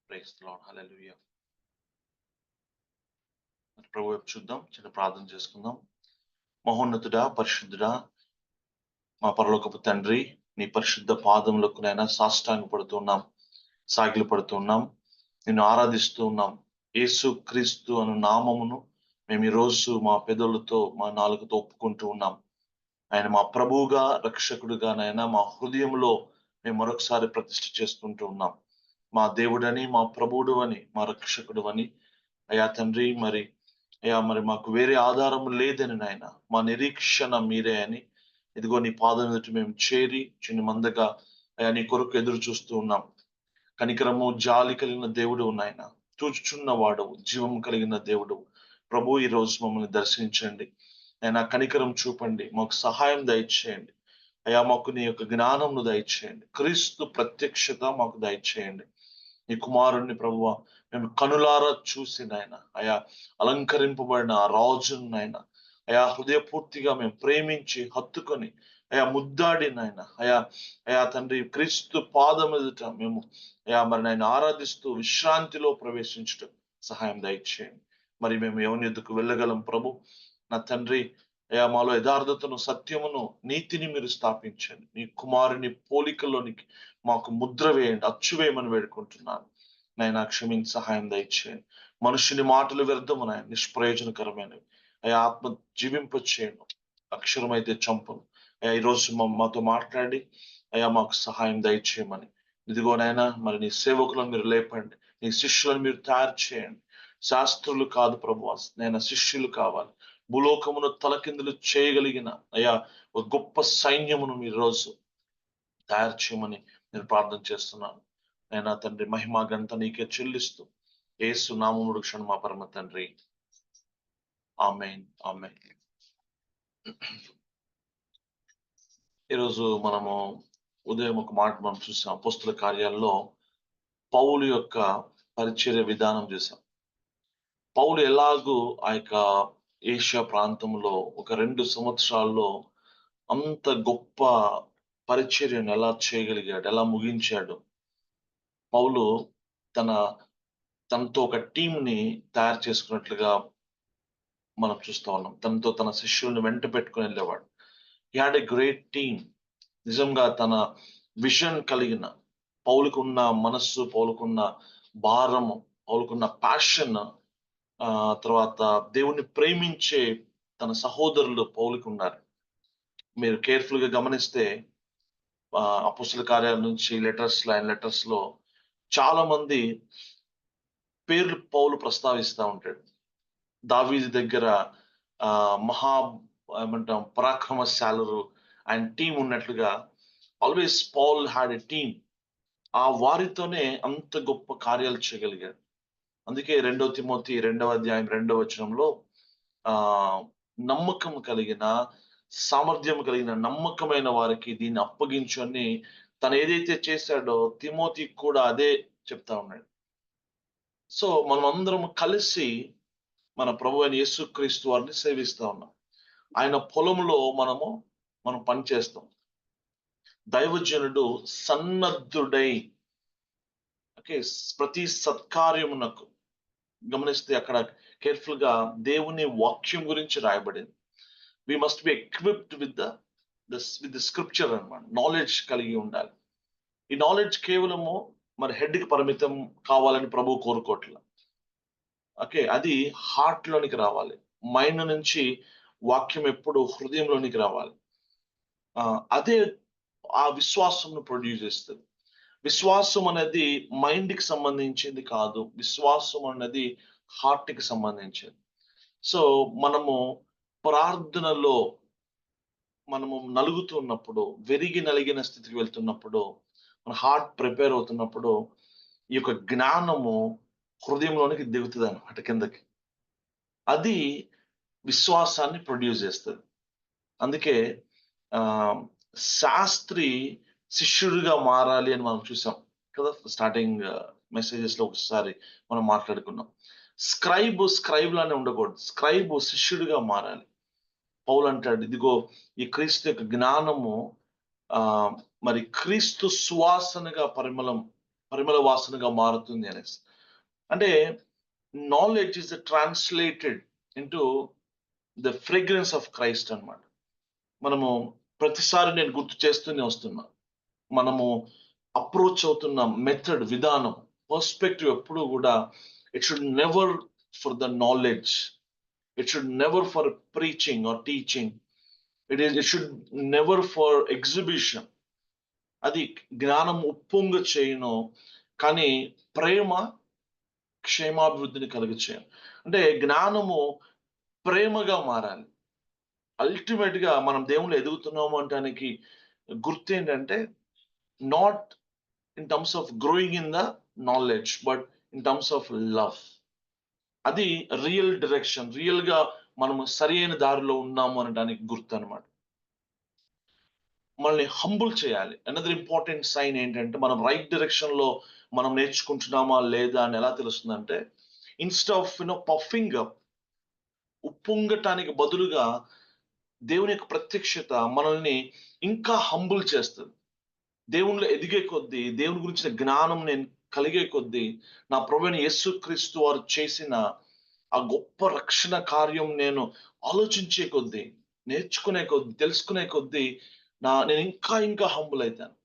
Praise the lord. Hallelujah. ప్రభు వైపు చూద్దాం, చిన్న ప్రార్థన చేసుకుందాం. మహోన్నతుడా, పరిశుద్ధుడా, మా పరలోకపు తండ్రి, నీ పరిశుద్ధ పాదములకు నైనా సాష్టాంగ పడుతున్నాం, సాగిలు పడుతున్నాం, నిన్ను ఆరాధిస్తూ ఉన్నాం. యేసు క్రీస్తు అను నామమును మేము ఈరోజు మా పెదవులతో, మా నాలుకతో ఒప్పుకుంటూ ఉన్నాం. ఆయన మా ప్రభువుగా, రక్షకుడుగా నైనా మా హృదయంలో మేము మరొకసారి ప్రతిష్ఠ చేసుకుంటూ ఉన్నాం. మా దేవుడని, మా ప్రభువుడు అని, మా రక్షకుడు అని. అయా తండ్రి, మరి మాకు వేరే ఆధారం లేదని నాయన, మా నిరీక్షణ మీరే అని. ఇదిగో నీ పాదం ఎదుట మేము చేరి చిన్న మందగా అయా నీ కొరకు ఎదురు చూస్తూ ఉన్నాం. కనికరము, జాలి కలిగిన దేవుడు నాయన, చూచుచున్న వాడవు, జీవం కలిగిన దేవుడు ప్రభు, ఈ రోజు మమ్మల్ని దర్శించండి. ఆయన కనికరం చూపండి, మాకు సహాయం దయచేయండి. అయా మాకు నీ యొక్క జ్ఞానంను దయచేయండి, క్రీస్తు ప్రత్యక్షత మాకు దయచేయండి. నీ కుమారుణ్ణి ప్రభువ మేము కనులారా చూసి నాయన, అయా అలంకరింపబడిన ఆ రాజును నాయన, అయా హృదయపూర్తిగా మేము ప్రేమించి హత్తుకొని అయా ముద్దాడి నాయన, అయా తండ్రి క్రీస్తు పాదం ఎదుట మేము మరి నాయన ఆరాధిస్తూ విశ్రాంతిలో ప్రవేశించడం సహాయం దయచేయండి. మరి మేము ఎవరి ఎదుకు వెళ్ళగలం ప్రభు? నా తండ్రి, అయా మాలో యథార్థతను, సత్యమును, నీతిని మీరు స్థాపించండి. నీ కుమారుని పోలికలోనికి మాకు ముద్ర వేయండి, అచ్చు వేయమని వేడుకుంటున్నాను. నాయన క్షమించి సహాయం దయచేయండి. మనుషుని మాటలు వ్యర్థము నాయన, నిష్ప్రయోజనకరమైనవి. అయా ఆత్మ జీవింప చేయను, అక్షరం అయితే చంపను. అయా ఈరోజు మాతో మాట్లాడి అయా మాకు సహాయం దయచేయమని. ఇదిగో నాయన, మరి నీ సేవకులను మీరు లేపండి, నీ శిష్యులను మీరు తయారు చేయండి. శాస్త్రులు కాదు ప్రభు, నేను శిష్యులు కావాలి. భూలోకమును తలకిందులు చేయగలిగిన అయా ఒక గొప్ప సైన్యమును మీరు రోజు తయారు చేయమని నేను ప్రార్థన చేస్తున్నాను. నేను తండ్రి మహిమా ఘనత నీకే చెల్లిస్తూ యేసు నామములో క్షణ మా పరమ తండ్రి, ఆమేన్, ఆమేన్. ఈరోజు మనము ఉదయం ఒక మాట మనం చూసాం. అపోస్తుల కార్యాల్లో పౌలు యొక్క పరిచర్య విధానం చూసాం. పౌలు ఎలాగూ ఆ యొక్క ఏషియా ప్రాంతంలో ఒక 2 సంవత్సరాల్లో అంత గొప్ప పరిచర్యను ఎలా చేయగలిగాడు, ఎలా ముగించాడు. పౌలు తనతో ఒక టీంని తయారు చేసుకున్నట్లుగా మనం చూస్తా ఉన్నాం. తనతో తన శిష్యుల్ని వెంట పెట్టుకుని వెళ్ళేవాడు. He had a great team. నిజంగా తన విజన్ కలిగిన, పౌలుకున్న మనస్సు, పౌలుకున్న భారము, పౌలుకున్న ప్యాషన్, తర్వాత దేవుణ్ణి ప్రేమించే తన సహోదరులు పౌలుకు ఉన్నారు. మీరు కేర్ఫుల్ గా గమనిస్తే అపోస్తల కార్యాల నుంచి లెటర్స్ లో చాలా మంది పేర్లు పౌలు ప్రస్తావిస్తూ ఉంటాడు. దావీదు దగ్గర మహా ఏమంటాం పరాక్రమశాలురు ఆయన టీం ఉన్నట్లుగా always Paul had a team. ఆ వారితోనే అంత గొప్ప కార్యాలు చేయగలిగాడు. అందుకే 2 తిమోతి 2వ అధ్యాయం 2వ వచనంలో నమ్మకం కలిగిన, సామర్థ్యం కలిగిన, నమ్మకమైన వారికి దీన్ని అప్పగించు అని తను ఏదైతే చేశాడో తిమోతి కూడా అదే చెప్తా ఉన్నాడు. సో మనం అందరం కలిసి మన ప్రభు అయిన యేసుక్రీస్తు వారిని సేవిస్తా ఉన్నాం. ఆయన పొలంలో మనం పనిచేస్తాం. దైవజనుడు సన్నద్ధుడై, ఓకే, ప్రతి సత్కార్యమునకు గమనిస్తే అక్కడ కేర్ఫుల్ గా దేవుని వాక్యం గురించి రాయబడింది. We must be equipped with the scripture అన్నమాట. నాలెడ్జ్ కలిగి ఉండాలి. ఈ నాలెడ్జ్ కేవలము మరి హెడ్ కి పరిమితం కావాలని ప్రభు కోరుకోవట్లేదు. ఓకే, అది హార్ట్ లోనికి రావాలి. మైండ్ నుంచి వాక్యం ఎప్పుడు హృదయంలోనికి రావాలి. అదే ఆ విశ్వాసంను ప్రొడ్యూస్ చేస్తుంది. విశ్వాసం అనేది మైండ్ కి సంబంధించింది కాదు, విశ్వాసం అనేది హార్ట్ కి సంబంధించింది. సో మనము ప్రార్థనలో మనము నలుగుతున్నప్పుడు, వెరిగి నలిగిన స్థితికి వెళ్తున్నప్పుడు, మన హార్ట్ ప్రిపేర్ అవుతున్నప్పుడు ఈ యొక్క జ్ఞానము హృదయంలోనికి దిగుతుంది అన్నమాట కిందకి. అది విశ్వాసాన్ని ప్రొడ్యూస్ చేస్తుంది. అందుకే శాస్త్రి శిష్యుడిగా మారాలి అని మనం చూసాం కదా. స్టార్టింగ్ మెసేజెస్ లో ఒకసారి మనం మాట్లాడుకున్నాం. స్క్రైబ్ లానే ఉండకూడదు. స్క్రైబ్ శిష్యుడిగా మారాలి. పౌలు అంటాడు, ఇదిగో ఈ క్రీస్తు యొక్క జ్ఞానము మరి క్రీస్తు సువాసనగా పరిమళం పరిమళ వాసనగా మారుతుంది అనేసి. అంటే knowledge is translated into the fragrance of Christ అన్నమాట. మనము ప్రతిసారి నేను గుర్తు చేస్తూనే వస్తున్నా. మనము అప్రోచ్ అవుతున్న మెథడ్, విధానం, పర్స్పెక్టివ్ ఎప్పుడు కూడా it should never for the knowledge, it should never for preaching or teaching, it should never for exhibition. అది జ్ఞానం ఉప్పొంగ చేయను, కానీ ప్రేమ క్షేమాభివృద్ధిని కలుగ చేయను. అంటే జ్ఞానము ప్రేమగా మారాలి. అల్టిమేట్ గా మనం దేవుళ్ళు ఎదుగుతున్నాము అంటానికి గుర్తు ఏంటంటే, not in terms of growing in the knowledge, but in terms of love. అది రియల్ డైరెక్షన్, రియల్ గా మనము సరి అయిన దారిలో ఉన్నాము అనడానికి గుర్తు అనమాట. మనల్ని హంబుల్ చేయాలి. అనదర్ ఇంపార్టెంట్ సైన్ ఏంటంటే, మనం రైట్ డైరెక్షన్ లో మనం నేర్చుకుంటున్నామా లేదా అని ఎలా తెలుస్తుందంటే, ఇన్స్టెడ్ ఆఫ్ పఫింగ్ అప్, ఉప్పొంగటానికి బదులుగా దేవుని యొక్క ప్రత్యక్షత మనల్ని ఇంకా హంబుల్ చేస్తుంది. దేవునిలో ఎదిగే కొద్దీ, దేవుని గురించిన జ్ఞానం నేను కలిగే కొద్దీ, నా ప్రభువైన యేసుక్రీస్తు వారు చేసిన ఆ గొప్ప రక్షణ కార్యం నేను ఆలోచించే కొద్దీ, నేర్చుకునే కొద్దీ, తెలుసుకునే కొద్దీ నేను ఇంకా ఇంకా హంబుల్ అవుతాను.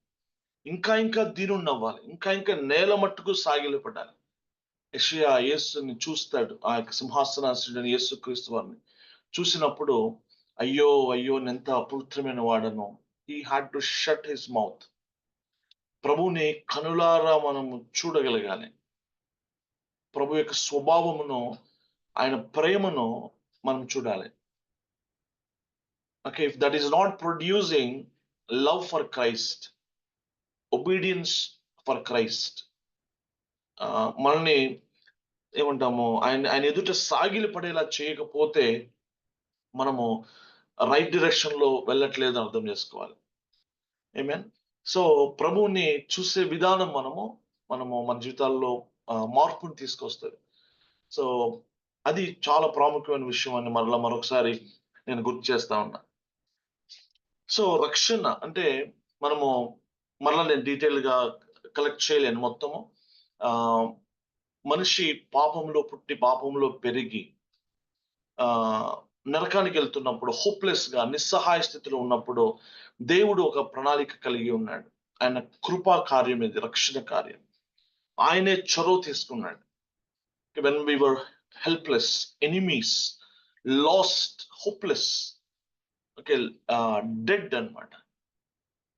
ఇంకా ఇంకా దీనుణ్ణి అవ్వాలి. ఇంకా ఇంకా నేల మట్టుకు సాగిలపడాలి. యెషయా యేసుని చూస్తాడు. ఆ యొక్క సింహాసనాసీనుడైన యేసుక్రీస్తు వారిని చూసినప్పుడు, అయ్యో అయ్యో నేనెంత అపవిత్రమైన వాడను. He had to shut his mouth. ప్రభువుని కనులారా మనము చూడగలగాలి. ప్రభు యొక్క స్వభావమును, ఆయన ప్రేమను మనం చూడాలి. Okay, if that is not producing love for Christ, obedience for Christ, మనల్ని ఏమంటాము, ఆయన ఆయన ఎదుట సాగిలి పడేలా చేయకపోతే మనము రైట్ డైరెక్షన్ లో వెళ్ళట్లేదు అర్థం చేసుకోవాలి. ఆమేన్. సో ప్రభువుని చూసే విధానం మనము మన జీవితాల్లో మార్పుని తీసుకొస్తుంది. సో అది చాలా ప్రాముఖ్యమైన విషయం అని మరొకసారి నేను గుర్తు చేస్తా ఉన్నా. సో రక్షణ అంటే మనము నేను డీటెయిల్ గా కలెక్ట్ చేయలేను మొత్తము. ఆ మనిషి పాపంలో పుట్టి పాపంలో పెరిగి ఆ నరకానికి వెళ్తున్నప్పుడు, హోప్లెస్ గా నిస్సహాయ స్థితిలో ఉన్నప్పుడు దేవుడు ఒక ప్రణాళిక కలిగి ఉన్నాడు. ఆయన కృపా కార్యం ఇది, రక్షణ కార్యం. ఆయనే చొరవ తీసుకున్నాడు. When we were helpless, enemies, lost, hopeless, okay, dead అన్నమాట.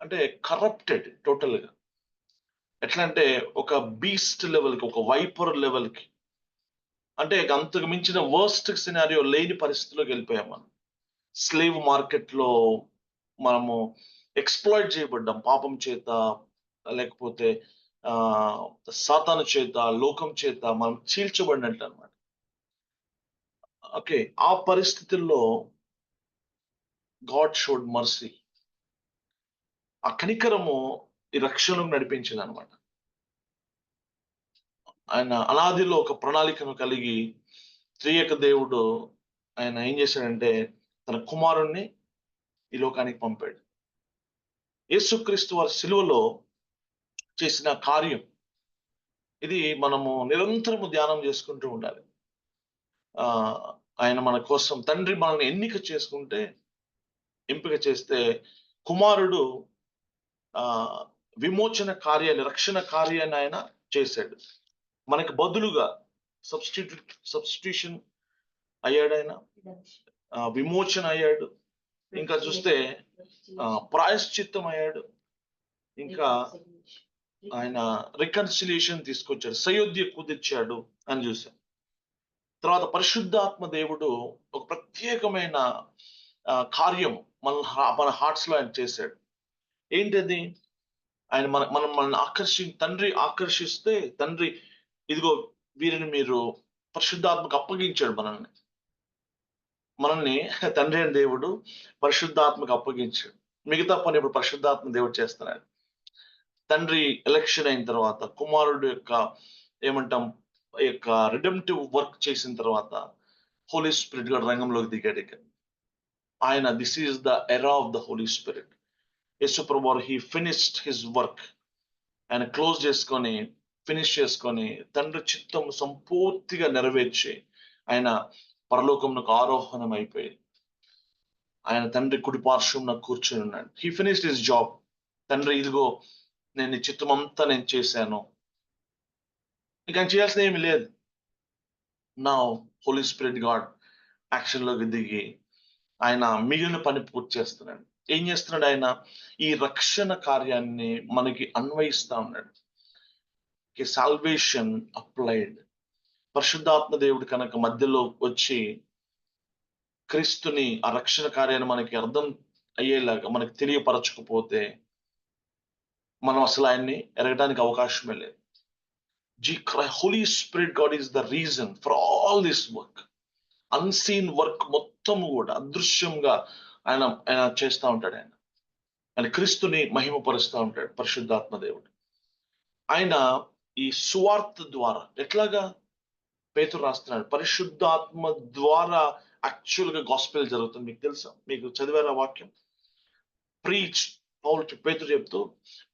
అంటే కరప్టెడ్ టోటల్ గా. ఎట్లా అంటే ఒక బీస్ట్ లెవెల్ కి, ఒక వైపర్ లెవెల్ కి, అంటే అంతకు మించిన వర్స్ట్ సినారియో లేని పరిస్థితిలోకి వెళ్ళిపోయాం మనం. స్లేవ్ మార్కెట్ లో మనము ఎక్స్‌ప్లాయిట్ చేయబడ్డాం పాపం చేత, లేకపోతే సాతాను చేత, లోకం చేత మనం చీల్చబడినట్టు అన్నమాట. ఓకే, ఆ పరిస్థితుల్లో గాడ్ షోడ్ మర్సీ. ఆ కనికరము ఈ రక్షణకు నడిపించింది అనమాట. ఆయన అనాదిలో ఒక ప్రణాళికను కలిగి, త్రియేక దేవుడు ఆయన ఏం చేశాడంటే తన కుమారుణ్ణి ఈ లోకానికి పంపాడు. యేసుక్రీస్తు వారి సిలువలో చేసిన కార్యం ఇది మనము నిరంతరము ధ్యానం చేసుకుంటూ ఉండాలి. ఆ ఆయన మన కోసం, తండ్రి మనల్ని ఎంపిక చేస్తే కుమారుడు ఆ విమోచన కార్యాన్ని, రక్షణ కార్యాన్ని ఆయన చేశాడు. మనకి బదులుగా సబ్స్టిట్యూషన్ అయ్యాడు ఆయన, విమోచన అయ్యాడు. ఇంకా చూస్తే ప్రాయశ్చిత్తం అయ్యాడు. ఇంకా ఆయన రికన్సిలియేషన్ తీసుకొచ్చాడు, సయోధ్య కుదిర్చాడు అని చూసాం. తర్వాత పరిశుద్ధాత్మ దేవుడు ఒక ప్రత్యేకమైన కార్యం మన హార్ట్స్ లో ఆయన చేశాడు. ఏంటది? ఆయన మనల్ని తండ్రి ఆకర్షిస్తే, తండ్రి ఇదిగో వీరిని మీరు పరిశుద్ధాత్మకు అప్పగించాడు. మనల్ని తండ్రి అయిన దేవుడు పరిశుద్ధాత్మకు అప్పగించాడు. మిగతా పని ఇప్పుడు పరిశుద్ధాత్మ దేవుడు చేస్తున్నాడు. తండ్రి ఎలక్షన్ అయిన తర్వాత, కుమారుడు యొక్క ఏమంటాం యొక్క రిడెంప్టివ్ వర్క్ చేసిన తర్వాత, హోలీ స్పిరిట్ గా రంగంలోకి దిగాడు. ఆయన this is the era of the holy spirit. Yesu ప్రభువు హీ ఫినిష్డ్ హిస్ వర్క్. ఆయన క్లోజ్ చేసుకొని ఫినిష్ చేసుకొని తండ్రి చిత్తం సంపూర్తిగా నెరవేర్చి ఆయన పరలోకమునకు ఆరోహణం అయిపోయి ఆయన తండ్రి కుడి పార్శ్వంలో కూర్చొని ఉన్నాడు. He finished his job. తండ్రి ఇదిగో నేను ఈ చిత్తం అంతా నేను చేశాను, ఇంకా ఆయన చేయాల్సిన ఏమి లేదు. నా హోలీ స్పిరిట్ గాడ్ యాక్షన్ లోకి దిగి ఆయన మిగిలిన పని పూర్తి చేస్తున్నాడు. ఏం చేస్తున్నాడు ఆయన? ఈ రక్షణ కార్యాన్ని మనకి అన్వయిస్తా ఉన్నాడు. Salvation applied. పరిశుద్ధాత్మ దేవుడు కనుక మధ్యలో వచ్చి క్రీస్తుని ఆ రక్షణ కార్యాన్ని మనకి అర్థం అయ్యేలాగా మనకి తెలియపరచకపోతే మనం అసలు ఆయన్ని ఎరగడానికి అవకాశమే లేదు. Holy spirit God is the reason for all this work. Unseen work మొత్తం కూడా అదృశ్యంగా ఆయన ఆయన చేస్తూ ఉంటాడు. ఆయన క్రీస్తుని మహిమపరుస్తూ ఉంటాడు పరిశుద్ధాత్మ దేవుడు. ఆయన ఈ సువార్త ద్వారా ఎట్లాగా పేతురు రాస్తున్నాడు, పరిశుద్ధాత్మ ద్వారా యాక్చువల్ గా గాస్పెల్ జరుగుతుంది. మీకు తెలుసా? మీకు చదివారు ఆ వాక్యం? ప్రీచ్ పౌలు పేతురు చెప్తూ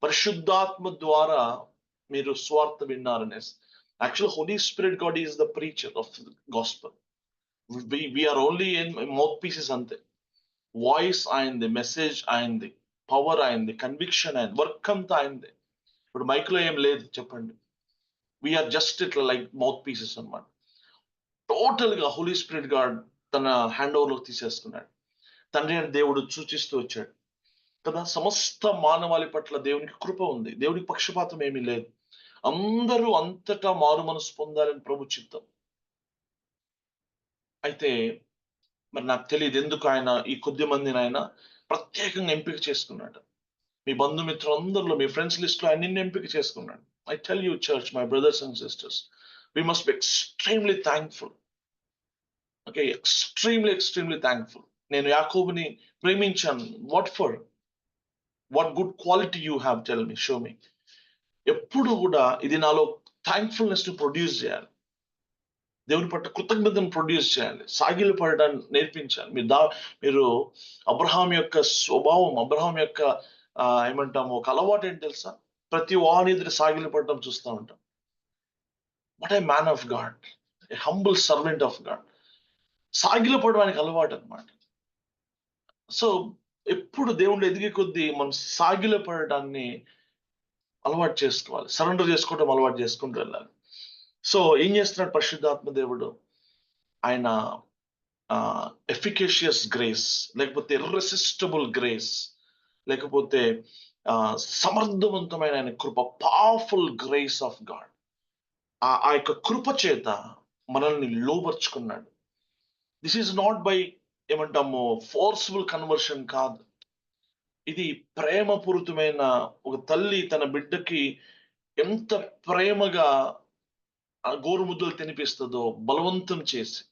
పరిశుద్ధాత్మ ద్వారా మీరు స్వార్థ విన్నారనేసి. Actual holy spirit God is the preacher of gospel. we are only in mouth pieces అంతే. వాయిస్ అయింది, మెసేజ్ అయింది, పవర్ అయింది, కన్విక్షన్ అయింది, వర్క్ అంతా అయింది. ఇప్పుడు మైక్ లో ఏం లేదు చెప్పండి. వీఆర్ జస్ట్ ఇట్లా లైక్ మౌత్ పీసెస్ అన్నమాట. టోటల్ గా హోలీ స్పిరిట్ గాడ్ తన హ్యాండ్ ఓవర్ లోకి తీసేసుకున్నాడు. తండ్రి అని దేవుడు సూచిస్తూ వచ్చాడు కదా. సమస్త మానవాళి పట్ల దేవునికి కృప ఉంది, దేవునికి పక్షపాతం ఏమీ లేదు. అందరూ అంతటా మారు మనసు పొందాలని ప్రభు చిత్తం. అయితే మరి నాకు తెలియదు ఎందుకు ఆయన ఈ కొద్ది మందిని ఆయన ప్రత్యేకంగా ఎంపిక చేసుకున్నాడు. మీ బంధుమిత్రులందరిలో, మీ ఫ్రెండ్స్ లిస్ట్ లో ఆయన ఎంపిక చేసుకున్నాడు. I tell you church, my brothers and sisters, we must be extremely thankful. Okay, extremely thankful. నేను యాకోబుని ప్రేమించాను. What good quality you have, tell me, show me. ఎప్పుడు కూడా ఇది నాలో థ్యాంక్ఫుల్నెస్ ని ప్రొడ్యూస్ చేయాలి. దేవుని పట్ల కృతజ్ఞతను ప్రొడ్యూస్ చేయాలి, సాగిలు పడడాన్ని నేర్పించాలి. మీరు అబ్రహాం యొక్క స్వభావం, అబ్రహాం యొక్క ఏమంటాము ఒక అలవాటు ఏంటి తెలుసా? ప్రతి వాని ఎదురు సాగిలు పడడం చూస్తూ ఉంటాం. What a man of god, a humble servant of god. సాగిలు పడడానికి అలవాటు అనమాట. సో ఎప్పుడు దేవుళ్ళు ఎదిగే కొద్దీ మనం సాగిల పడడాన్ని అలవాటు చేసుకోవాలి, సరెండర్ చేసుకోవడం అలవాటు చేసుకుంటూ వెళ్ళాలి. సో ఏం చేస్తున్నాడు పరిశుద్ధాత్మ దేవుడు? ఆయన ఎఫికేషియస్ గ్రేస్, లేకపోతే ఇర్రెసిస్టబుల్ గ్రేస్, లేకపోతే సమర్థవంతమైన ఆయన కృప, పవర్ఫుల్ గ్రేస్ ఆఫ్ గాడ్. ఆ యొక్క కృప చేత మనల్ని లోబర్చుకున్నాడు. దిస్ ఈజ్ నాట్ బై ఏమంటాము ఫోర్స్ఫుల్ కన్వర్షన్ కాదు. ఇది ప్రేమపూరితమైన, ఒక తల్లి తన బిడ్డకి ఎంత ప్రేమగా గోరుముద్దలు తినిపిస్తుందో బలవంతం చేసి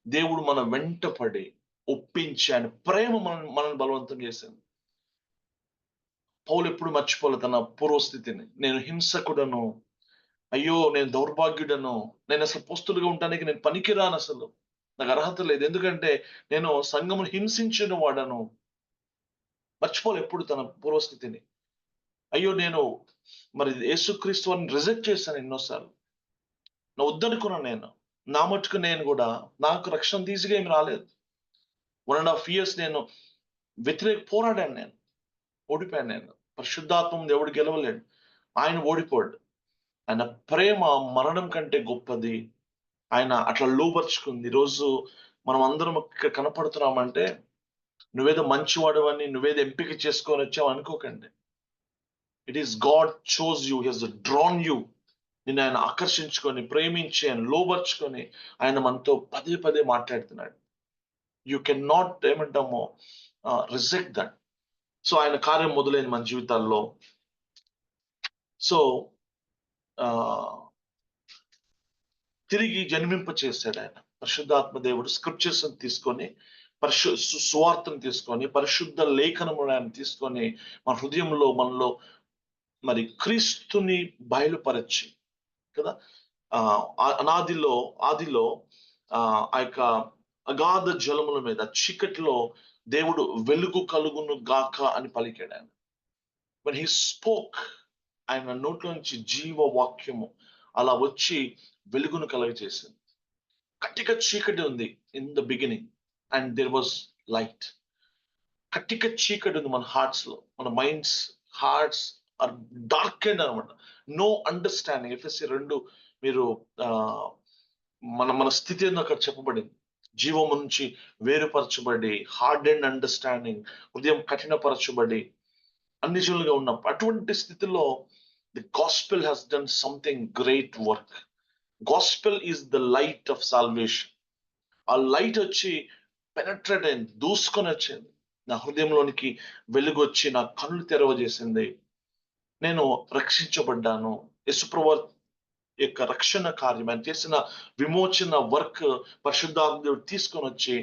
దేవుడు మన వెంట పడి ఒప్పించి ఆయన ప్రేమ మనల్ని బలవంతం చేసింది. పౌలు ఎప్పుడు మర్చిపోలే తన పూర్వస్థితిని. నేను హింసకుడను, అయ్యో నేను దౌర్భాగ్యుడను, నేను అసలు పోస్తులుగా ఉండడానికి నేను పనికిరాను, అసలు నాకు అర్హత లేదు, ఎందుకంటే నేను సంఘమును హింసించిన వాడను. మర్చిపోలే ఎప్పుడు తన పూర్వస్థితిని. అయ్యో నేను మరి యేసుక్రీస్తు వారిని రిజెక్ట్ చేశాను ఎన్నోసార్లు, నా వద్దనుకున్నాను. నేను నా మట్టుకు నేను కూడా, నాకు రక్షణ తీసిగా ఏమి రాలేదు. 1.5 years నేను పోరాడాను, నేను ఓడిపోయాను. నేను పరిశుద్ధాత్మ దేవుడు గెలవలేడు, ఆయన ఓడిపోడు. ఆయన ప్రేమ మరణం కంటే గొప్పది. ఆయన అట్లా లోపరుచుకుంది. ఈరోజు మనం అందరం ఇక్కడ కనపడుతున్నామంటే నువ్వేదో మంచివాడు అని, నువ్వేదో ఎంపిక చేసుకొని వచ్చావు అనుకోకండి. It is God chose you, he has drawn you. నిన్ను ఆయన ఆకర్షించుకొని, ప్రేమించి, ఆయన లోబర్చుకొని ఆయన మనతో పదే పదే మాట్లాడుతున్నాడు. యూ కెన్ నాట్ ఏమంటామో రిజెక్ట్ దట్. సో ఆయన కార్యం మొదలైంది మన జీవితాల్లో. సో తిరిగి జన్మింప చేశాడు ఆయన. పరిశుద్ధాత్మ దేవుడు స్క్రిప్చర్స్ తీసుకొని, సువార్తను తీసుకొని, పరిశుద్ధ లేఖనములను తీసుకొని మన హృదయంలో, మనలో మరి క్రీస్తుని బయలుపరచి కదా. ఆదిలో ఆ యొక్క అగాధ జలముల మీద చీకటిలో దేవుడు వెలుగు కలుగును గాక అని పలికాడు ఆయన. When he spoke ఆయన నోట్లో నుంచి జీవ వాక్యము అలా వచ్చి వెలుగును కలగజేసింది. కట్టిక చీకటి ఉంది in the beginning and there was light. కట్టిక చీకటి ఉంది మన హార్ట్స్ లో, మన minds, hearts are dark and అనమాట. No understanding. ఎఫ్ఎస్సి 2 మీరు మన మన స్థితి అని అక్కడ చెప్పబడింది. జీవము నుంచి వేరుపరచబడి, హార్డ్ అండ్ అండర్స్టాండింగ్, హృదయం కఠినపరచబడి అన్ని జనులుగా ఉన్నాం. అటువంటి స్థితిలో the gospel has done something great work. Gospel is the light of salvation. ఆ లైట్ వచ్చి పెనట్రేట్ అయింది, దూసుకొని వచ్చింది నా హృదయంలోనికి. వెలుగు వచ్చి నా కళ్ళు తెరవజేసింది. నేను రక్షించబడ్డాను. యేసుప్రభు యొక్క రక్షణ కార్యం, ఆయన చేసిన విమోచన వర్క్ పరిశుద్ధాత్మ దేవుడు తీసుకొని వచ్చి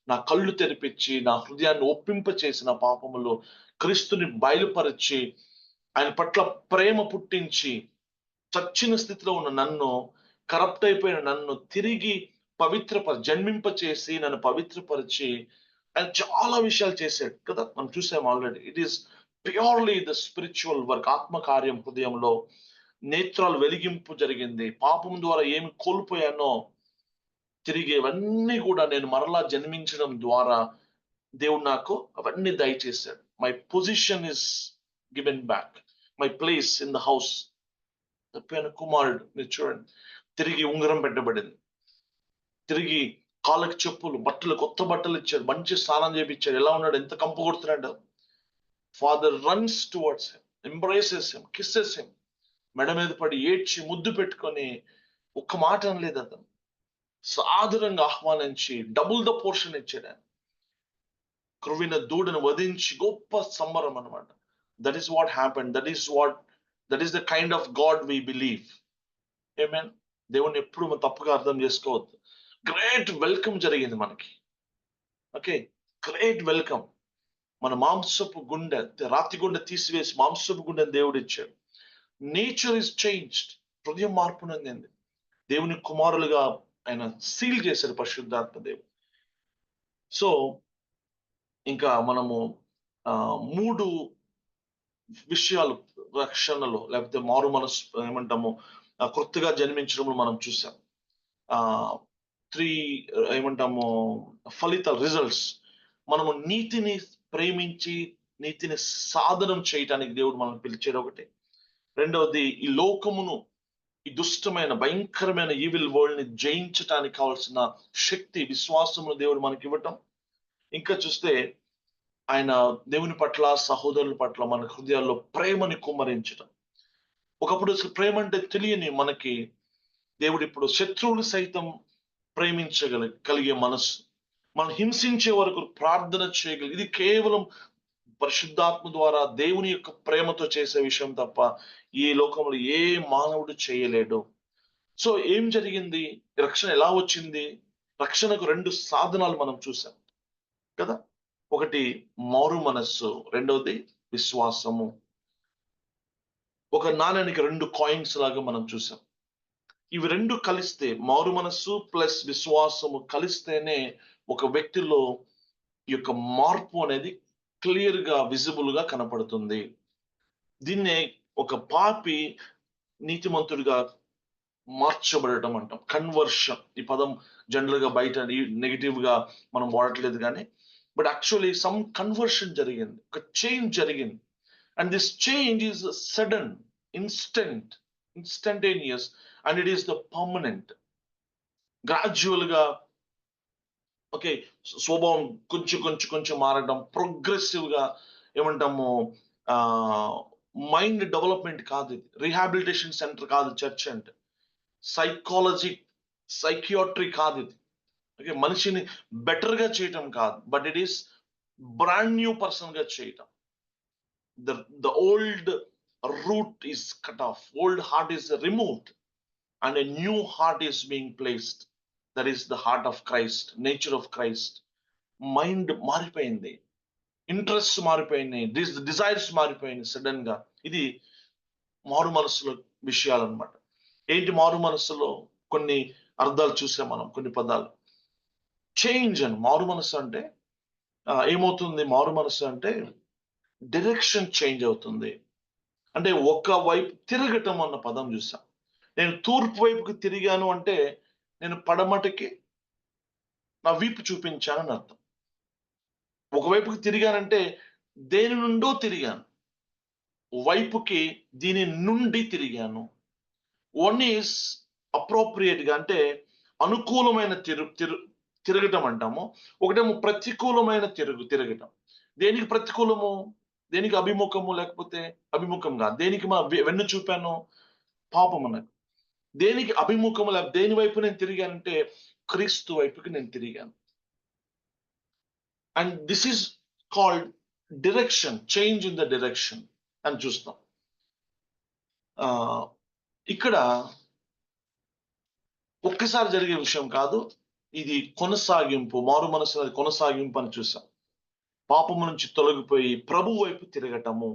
నా కళ్ళు తెరిపించి, నా హృదయాన్ని ఒప్పింపచేసి, నా పాపములో క్రీస్తుని బయలుపరిచి, ఆయన పట్ల ప్రేమ పుట్టించి, చచ్చిన స్థితిలో ఉన్న నన్ను, కరప్ట్ అయిపోయిన నన్ను తిరిగి జన్మింపచేసి నన్ను పవిత్రపరిచి, ఆయన చాలా విషయాలు చేశాడు కదా, మనం చూసాం already. It is purely the spiritual work. ఆత్మకార్యం హృదయంలో. నేత్రాలు వెలిగింపు జరిగింది. పాపం ద్వారా ఏమి కోల్పోయానో తిరిగి అవన్నీ కూడా నేను మరలా జన్మించడం ద్వారా దేవుడు నాకు అవన్నీ దయచేశాడు. My position is given back, my place in the house. తప్పాను కుమారుడు, మీరు చూడండి, తిరిగి ఉంగరం పెట్టబడింది, తిరిగి కాళ్ళకి చెప్పులు, బట్టలు, కొత్త బట్టలు ఇచ్చాడు, మంచి స్నానం చేపించాడు. ఎలా ఉన్నాడు, ఎంత కంపు కొడుతున్నాడు. Father runs towards him, embraces him, kisses him. మెడ మీద పడి ఏడ్చి ముద్దు పెట్టుకొని ఒక్క మాట అనలేదు అతను. సాదరంగా ఆహ్వానించి డబుల్ ద పోర్షన్ ఇచ్చాడు ఆయన. క్రొవ్విన దూడను వధించి గొప్ప సంబరం అనమాట. That is what happened. That is the kind of god we believe. Amen. దేవుణ్ణి ఎప్పుడు మనం తప్పుగా అర్థం చేసుకోవద్దు. గ్రేట్ వెల్కమ్ జరిగింది మనకి. Okay, great welcome. మన మాంసపు గుండె, రాతి గుండె తీసివేసి మాంసపు గుండెని దేవుడు ఇచ్చాడు. Nature is changed. హృదయం మార్పు నొందింది. దేవుని కుమారులుగా ఆయన సీల్ చేశారు పరిశుద్ధాత్మ దేవుడు. సో ఇంకా మనము 3 విషయాలు రక్షణలో, లేకపోతే మారు మనసు ఏమంటాము, కొత్తగా జన్మించడంలో మనం చూసాం. 3 ఏమంటాము ఫలితాలు, రిజల్ట్స్. మనము నీతిని ప్రేమించి నీతిని సాధనం చేయటానికి దేవుడు మనం పిలిచాడు ఒకటి. రెండవది, ఈ లోకమును, ఈ దుష్టమైన భయంకరమైన ఈవిల్ వరల్డ్ ని జయించటానికి కావాల్సిన శక్తి, విశ్వాసమును దేవుడు మనకి ఇవ్వటం. ఇంకా చూస్తే ఆయన దేవుని పట్ల, సహోదరుల పట్ల మన హృదయాల్లో ప్రేమని కుమ్మరించటం. ఒకప్పుడు అసలు ప్రేమ అంటే తెలియని మనకి దేవుడు ఇప్పుడు శత్రువులు సైతం కలిగే మనసు, మనం హింసించే వరకు ప్రార్థన చేయగలి, ఇది కేవలం పరిశుద్ధాత్మ ద్వారా దేవుని యొక్క ప్రేమతో చేసే విషయం తప్ప ఈ లోకంలో ఏ మానవుడు చేయలేడు. సో ఏం జరిగింది, రక్షణ ఎలా వచ్చింది? రక్షణకు 2 సాధనాలు మనం చూసాం కదా. ఒకటి మారు మనస్సు, రెండవది విశ్వాసము. ఒక నాణ్యానికి 2 కాయిన్స్ లాగా మనం చూసాం. ఇవి 2 కలిస్తే, మారు మనస్సు ప్లస్ విశ్వాసము కలిస్తేనే ఒక వ్యక్తిలో ఈ యొక్క మార్పు అనేది క్లియర్ గా, విజిబుల్ గా కనపడుతుంది. దీన్నే ఒక పాపి నీతిమంతుడిగా మార్చబడటం అంటాం, కన్వర్షన్. ఈ పదం జనరల్ గా బయట నెగిటివ్ గా మనం వాడట్లేదు కానీ, బట్ యాక్చువల్లీ సమ్ కన్వర్షన్ జరిగింది, ఒక చేంజ్ జరిగింది. And this change is sudden, instantaneous, and it is the permanent. Gradual గా, ఓకే, స్వభావం కొంచెం కొంచెం కొంచెం మారడం, ప్రోగ్రెసివ్ గా ఏమంటాము, మైండ్ డెవలప్మెంట్ కాదు ఇది. రీహాబిలిటేషన్ సెంటర్ కాదు చర్చ్ అంటే. సైకియాట్రీ కాదు ఇది. ఓకే, మనిషిని బెటర్ గా చేయటం కాదు, but it is brand new person గా చేయటం. The old root is cut off, old heart is removed, and a new heart is being placed. That is the heart of Christ, nature of Christ. Mind మారిపోయింది, interest మారిపోయింది, desires మారిపోయింది sudden గా. ఇది మారు మనసులో విషయాలు అనమాట. ఏంటి మారు మనసులో కొన్ని అర్థాలు చూసాం మనం, కొన్ని పదాలు. చేంజ్ అని, మారు మనసు అంటే ఏమవుతుంది, మారు మనసు అంటే డైరెక్షన్ చేంజ్ అవుతుంది. అంటే ఒక వైపు తిరగటం అన్న పదం చూసాం. నేను తూర్పు వైపుకి తిరిగాను అంటే నేను పడమటికి నా వీపు చూపించానని అర్థం. ఒకవైపుకి తిరిగానంటే దేని నుండో తిరిగాను. వైపుకి దీని నుండి తిరిగాను. వన్ ఈస్ అప్రోప్రియేట్‌గా అంటే అనుకూలమైన తిరగటం అంటాము. ఒకటేమో ప్రతికూలమైన తిరగటం. దేనికి ప్రతికూలము? దేనికి అభిముఖము లేకపోతే అభిముఖం కాదు. దేనికి వెన్ను చూపాను? పాపమునకు. దేనికి అభిముఖము దేని వైపు నేను తిరిగానంటే క్రీస్తు వైపుకి నేను తిరిగాను. And this is called direction, change in the direction అని చూస్తాం. ఇక్కడ ఒక్కసారి జరిగే విషయం కాదు. ఇది కొనసాగింపు, మారు మనసు కొనసాగింపు అని చూసాం. పాపము నుంచి తొలగిపోయి ప్రభు వైపు తిరగటము.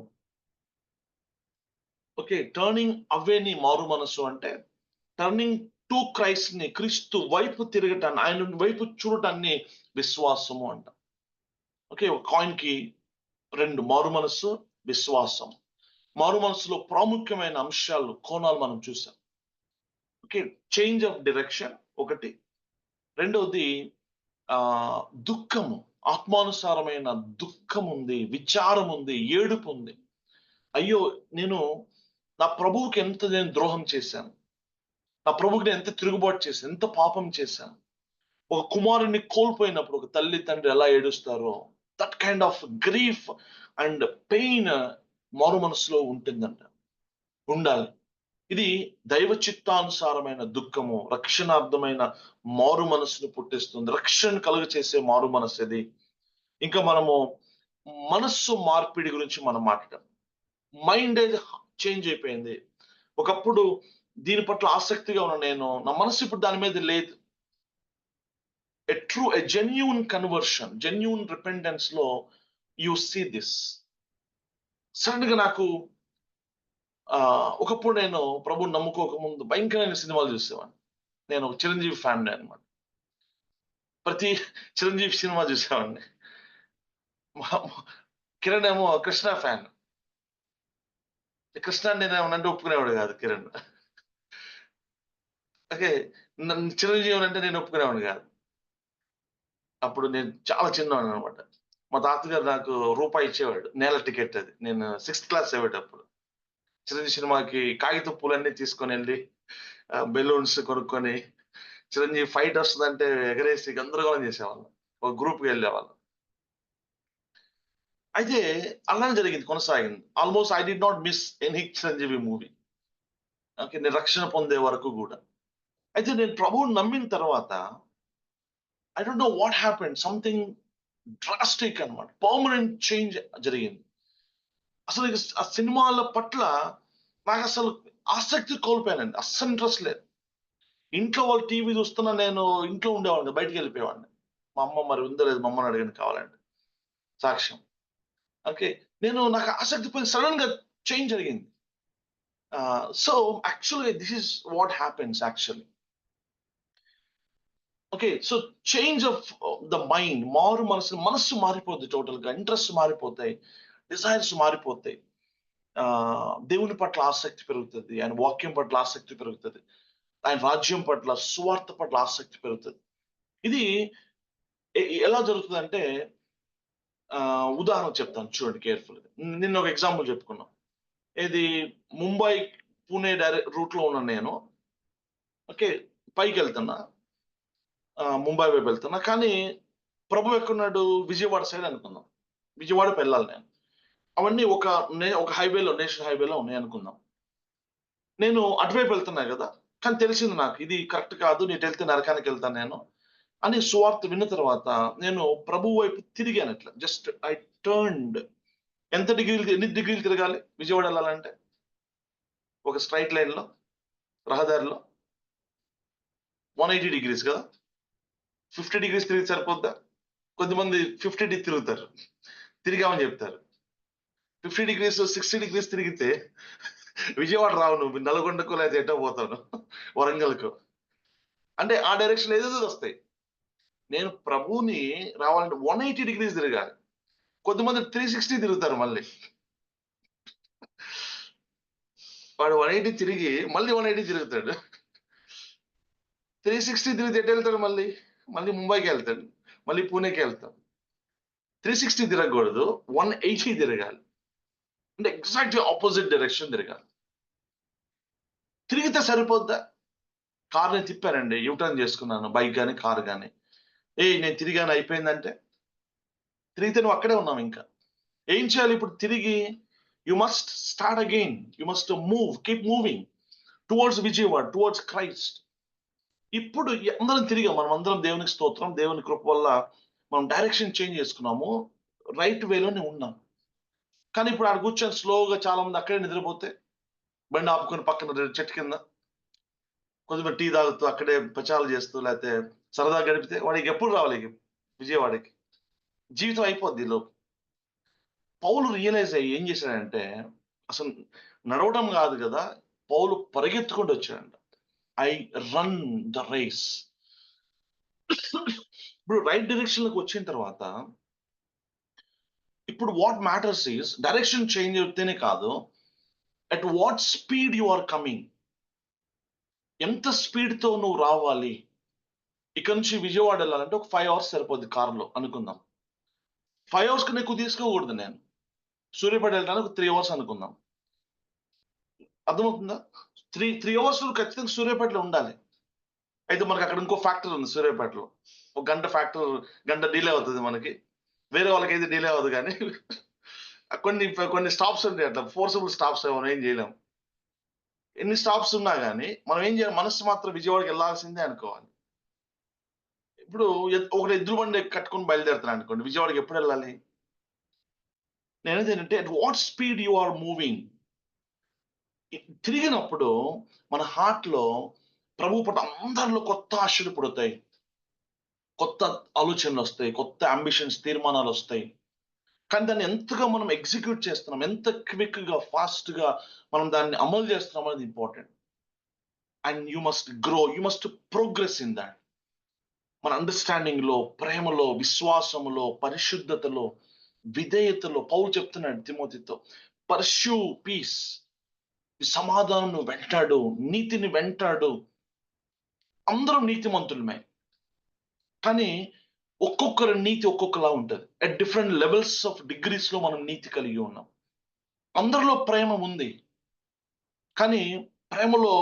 ఓకే, టర్నింగ్ అవేని మారు మనసు అంటే టర్నింగ్ టు క్రైస్ట్ ని, క్రీస్తు వైపు తిరగటాన్ని, ఆయన వైపు చూడటాన్ని విశ్వాసము అంట. ఓకే, ఒక కాయిన్ కి రెండు, మారు మనస్సు, విశ్వాసం. మారు మనసులో ప్రాముఖ్యమైన అంశాలు, కోణాలు మనం చూసాం. ఓకే, చేంజ్ ఆఫ్ డైరెక్షన్ ఒకటి. రెండవది దుఃఖము, ఆత్మానుసారమైన దుఃఖం ఉంది, విచారం ఉంది, ఏడుపు ఉంది. అయ్యో, నేను నా ప్రభువుకి ఎంత నేను ద్రోహం చేశాను, నా ప్రభువుకి నేను ఎంత తిరుగుబాటు చేశాను, ఎంత పాపం చేశాను. ఒక కుమారుణ్ణి కోల్పోయినప్పుడు ఒక తల్లి తండ్రి ఎలా ఏడుస్తారో, that kind of grief and pain మారు మనసులో ఉంటుందంట, ఉండాలి. ఇది దైవ చిత్తానుసారమైన దుఃఖము, రక్షణార్థమైన మారు మనసును పుట్టిస్తుంది. రక్షణ కలుగ చేసే మారు మనసు ఇది. ఇంకా మనము మనస్సు మార్పిడి గురించి మనం మాట్లాడాం. మైండ్ చేంజ్ అయిపోయింది. ఒకప్పుడు దీని పట్ల ఆసక్తిగా ఉన్న నేను, నా మనసు ఇప్పుడు దాని మీద లేదు. ఎ జెన్యూన్ కన్వర్షన్, జెన్యూన్ రిపెంటెన్స్ లో యు సీ దిస్. సడన్ గా నాకు ఒకప్పుడు నేను ప్రభుని నమ్ముకోక ముందు భయంకరమైన సినిమాలు చూసేవాడిని. నేను చిరంజీవి ఫ్యాన్ అనమాట. ప్రతి చిరంజీవి సినిమా చూసేవాడిని. కిరణ్ ఏమో కృష్ణ ఫ్యాన్. కృష్ణ నేను ఏమనంటే ఒప్పుకునేవాడు కాదు కిరణ్. ఓకే, చిరంజీవి అంటే నేను ఒప్పుకునేవాడు కాదు. అప్పుడు నేను చాలా చిన్నవాడిని అనమాట. మా తాతగారు నాకు రూపాయి ఇచ్చేవాడు, నేల టికెట్. అది నేను 6th క్లాస్ చదివేటప్పుడు. చిరంజీవి సినిమాకి కాగిత పూలన్నీ తీసుకొని వెళ్ళి బెలూన్స్ కొనుక్కొని చిరంజీవి ఫైట్ వస్తుందంటే ఎగరేసి గందరగోళం చేసేవాళ్ళం. ఒక గ్రూప్కి వెళ్ళేవాళ్ళం. అయితే అలానే జరిగింది, కొనసాగింది. Almost I did not miss any Chiranjeevi movie. Okay, నేను రక్షణ పొందే వరకు కూడా. అయితే నేను ప్రభువుని నమ్మిన తర్వాత I don't know what happened, something drastic అన్నమాట. పర్మనెంట్ చేంజ్ జరిగింది. అసలు ఆ సినిమాల పట్ల నాకు అసలు ఆసక్తి కోల్పోయానండి. అస్సలు ఇంట్రెస్ట్ లేదు. ఇంట్లో వాళ్ళు టీవీ చూస్తున్నా నేను ఇంట్లో ఉండేవాడిని, బయటికి వెళ్ళిపోయేవాడిని. మా అమ్మ మరి ఉందో లేదు, మా అమ్మని అడగండి కావాలంటే సాక్ష్యం. ఓకే, నాకు ఆసక్తి పోయి సడన్ గా చేంజ్ జరిగింది. So actually this is what happens actually. Okay, so change of the mind, మారు మనస్సు మారిపోద్ది టోటల్ గా. ఇంట్రెస్ట్ మారిపోతాయి, డిజైర్స్ మారిపోతాయి. దేవుని పట్ల ఆసక్తి పెరుగుతుంది, ఆయన వాక్యం పట్ల ఆసక్తి పెరుగుతుంది, ఆయన రాజ్యం పట్ల, సువార్త పట్ల ఆసక్తి పెరుగుతుంది. ఇది ఎలా జరుగుతుందంటే ఉదాహరణ చెప్తాను చూడండి కేర్ఫుల్ గా. నిన్న ఒక ఎగ్జాంపుల్ చెప్పుకున్నాం. ఇది ముంబై పూణే డైరెక్ట్ రూట్ లో ఉన్న నేను. ఓకే, పైకి వెళ్తున్నా, ముంబై వైపు వెళ్తున్నా. కానీ ప్రభు ఎక్కడున్నాడు? విజయవాడ సైడ్ అనుకుందాం. విజయవాడకు వెళ్ళాలి నేను. అవన్నీ ఒక హైవేలో, నేషనల్ హైవేలో ఉన్నాయి అనుకుందాం. నేను అటువైపు వెళ్తున్నా కదా, కానీ తెలిసింది నాకు ఇది కరెక్ట్ కాదు, నేను వెళ్తే నరకానికి వెళ్తాను నేను అని. సువార్త విన్న తర్వాత నేను ప్రభు వైపు తిరిగాను. అట్లా జస్ట్ ఐ టర్న్డ్. ఎన్ని డిగ్రీలు తిరగాలి విజయవాడ వెళ్ళాలంటే? ఒక స్ట్రైట్ లైన్ లో, రహదారిలో 180 degrees కదా. 50 degrees తిరిగి సరిపోద్దా? కొద్దిమంది 50 తిరుగుతారు, తిరిగామని చెప్తారు. 50 degrees 60 degrees తిరిగితే విజయవాడ రావు నువ్వు, నల్గొండకు లేదా ఎటో పోతాను, వరంగల్కు. అంటే ఆ డైరెక్షన్ ఏదేదో వస్తాయి. నేను ప్రభువుని రావాలంటే 180 degrees తిరగాలి. కొద్దిమంది 360 తిరుగుతారు మళ్ళీ. వాడు 180 తిరిగి మళ్ళీ 180 తిరుగుతాడు. 360 తిరిగితే ఎటు వెళ్తాడు? మళ్ళీ మళ్ళీ ముంబైకి వెళ్తాడు, మళ్ళీ పూణేకి వెళ్తాడు. 360 తిరగకూడదు, 180 తిరగాలి. అంటే ఎగ్జాక్ట్ ఆపోజిట్ డైరెక్షన్ తిరగాలి. తిరిగితే సరిపోద్దా? కార్ని తిప్పానండి, యూటర్న్ చేసుకున్నాను, బైక్ కానీ కార్ కానీ. నేను తిరిగాను అయిపోయిందంటే, తిరిగితే నువ్వు అక్కడే ఉన్నావు. ఇంకా ఏం చేయాలి ఇప్పుడు? తిరిగి you must start again, you must move, keep moving towards Vijayawada, towards Christ. ఇప్పుడు అందరం తిరిగాం, మనం అందరం దేవునికి స్తోత్రం, దేవుని కృప వల్ల మనం డైరెక్షన్ చేంజ్ చేసుకున్నాము, రైట్ వేలోనే ఉన్నాం. కానీ ఇప్పుడు ఆడ కూర్చొని స్లోగా చాలా మంది అక్కడే నిద్రపోతే, బండి ఆపుకొని పక్కన చెట్టు కింద కొంచెం టీ తాగుతూ అక్కడే ప్రచారాలు చేస్తూ, లేకపోతే సరదా గడిపితే వాడికి ఎప్పుడు రావాలి విజయవాడకి? జీవితం అయిపోద్ది లోపు. పౌలు రియలైజ్ అయ్యి ఏం చేశాడంటే, అసలు నడవడం కాదు కదా, పౌలు పరిగెత్తుకుంటూ వచ్చాడంట. I run the race. ఇప్పుడు రైట్ డైరెక్షన్ లోకి వచ్చిన తర్వాత, ఇప్పుడు what matters is direction change అవుతేనే కాదు, at what speed you are coming. ఎంత స్పీడ్ తో నువ్వు రావాలి? ఇక్కడ నుంచి విజయవాడ వెళ్ళాలంటే ఒక 5 hours సరిపోద్ది కారులో అనుకుందాం. 5 hours కన్నా ఎక్కువ తీసుకోకూడదు. నేను సూర్యాపేట వెళ్ళడానికి 3 hours అనుకుందాం. అర్థమవుతుందా? త్రీ అవర్స్ ఖచ్చితంగా సూర్యాపేటలో ఉండాలి. అయితే మనకి అక్కడ ఇంకో ఫ్యాక్టరీ ఉంది సూర్యాపేటలో. ఒక గంట డిలే అవుతుంది మనకి. వేరే వాళ్ళకి అయితే డిలే అవ్వదు కానీ కొన్ని స్టాప్స్ ఉంటాయి, అట్లా ఫోర్సబుల్ స్టాప్స్ మనం ఏం చేయలేం. ఎన్ని స్టాప్స్ ఉన్నా కానీ మనం ఏం చేయాలి? మనసు మాత్రం విజయవాడకి వెళ్ళాల్సిందే అనుకోవాలి. ఇప్పుడు ఒక ఎద్దుల బండి కట్టుకొని బయలుదేరుతాను అనుకోండి, విజయవాడకి ఎప్పుడు వెళ్ళాలి? నేనేది ఏంటంటే, at what speed you are moving. తిరిగినప్పుడు మన హార్ట్ లో ప్రభు పట్ల అందరిలో కొత్త ఆశలు పుడతాయి, కొత్త ఆలోచనలు వస్తాయి, కొత్త అంబిషన్స్, తీర్మానాలు వస్తాయి. కానీ దాన్ని ఎంతగా మనం ఎగ్జిక్యూట్ చేస్తున్నాం, ఎంత క్విక్ గా ఫాస్ట్ గా మనం దాన్ని అమలు చేస్తున్నాం అనేది important. And you must grow, you must progress in that. మన అండర్స్టాండింగ్ లో, ప్రేమలో, విశ్వాసములో, పరిశుద్ధతలో, విధేయతలో. పౌలు చెప్తున్నాడు తిమోతితో, పర్స్యూ పీస్. సమాధానం వెంటాడు, నీతిని వెంటాడు. అందరం నీతిమంతులమే, కానీ ఒక్కొక్కరి నీతి ఒక్కొక్కలా ఉంటది. At different levels of degrees లో మనం నీతి కలిగి ఉన్నాం. అందరిలో ప్రేమ ఉంది, కానీ ప్రేమలో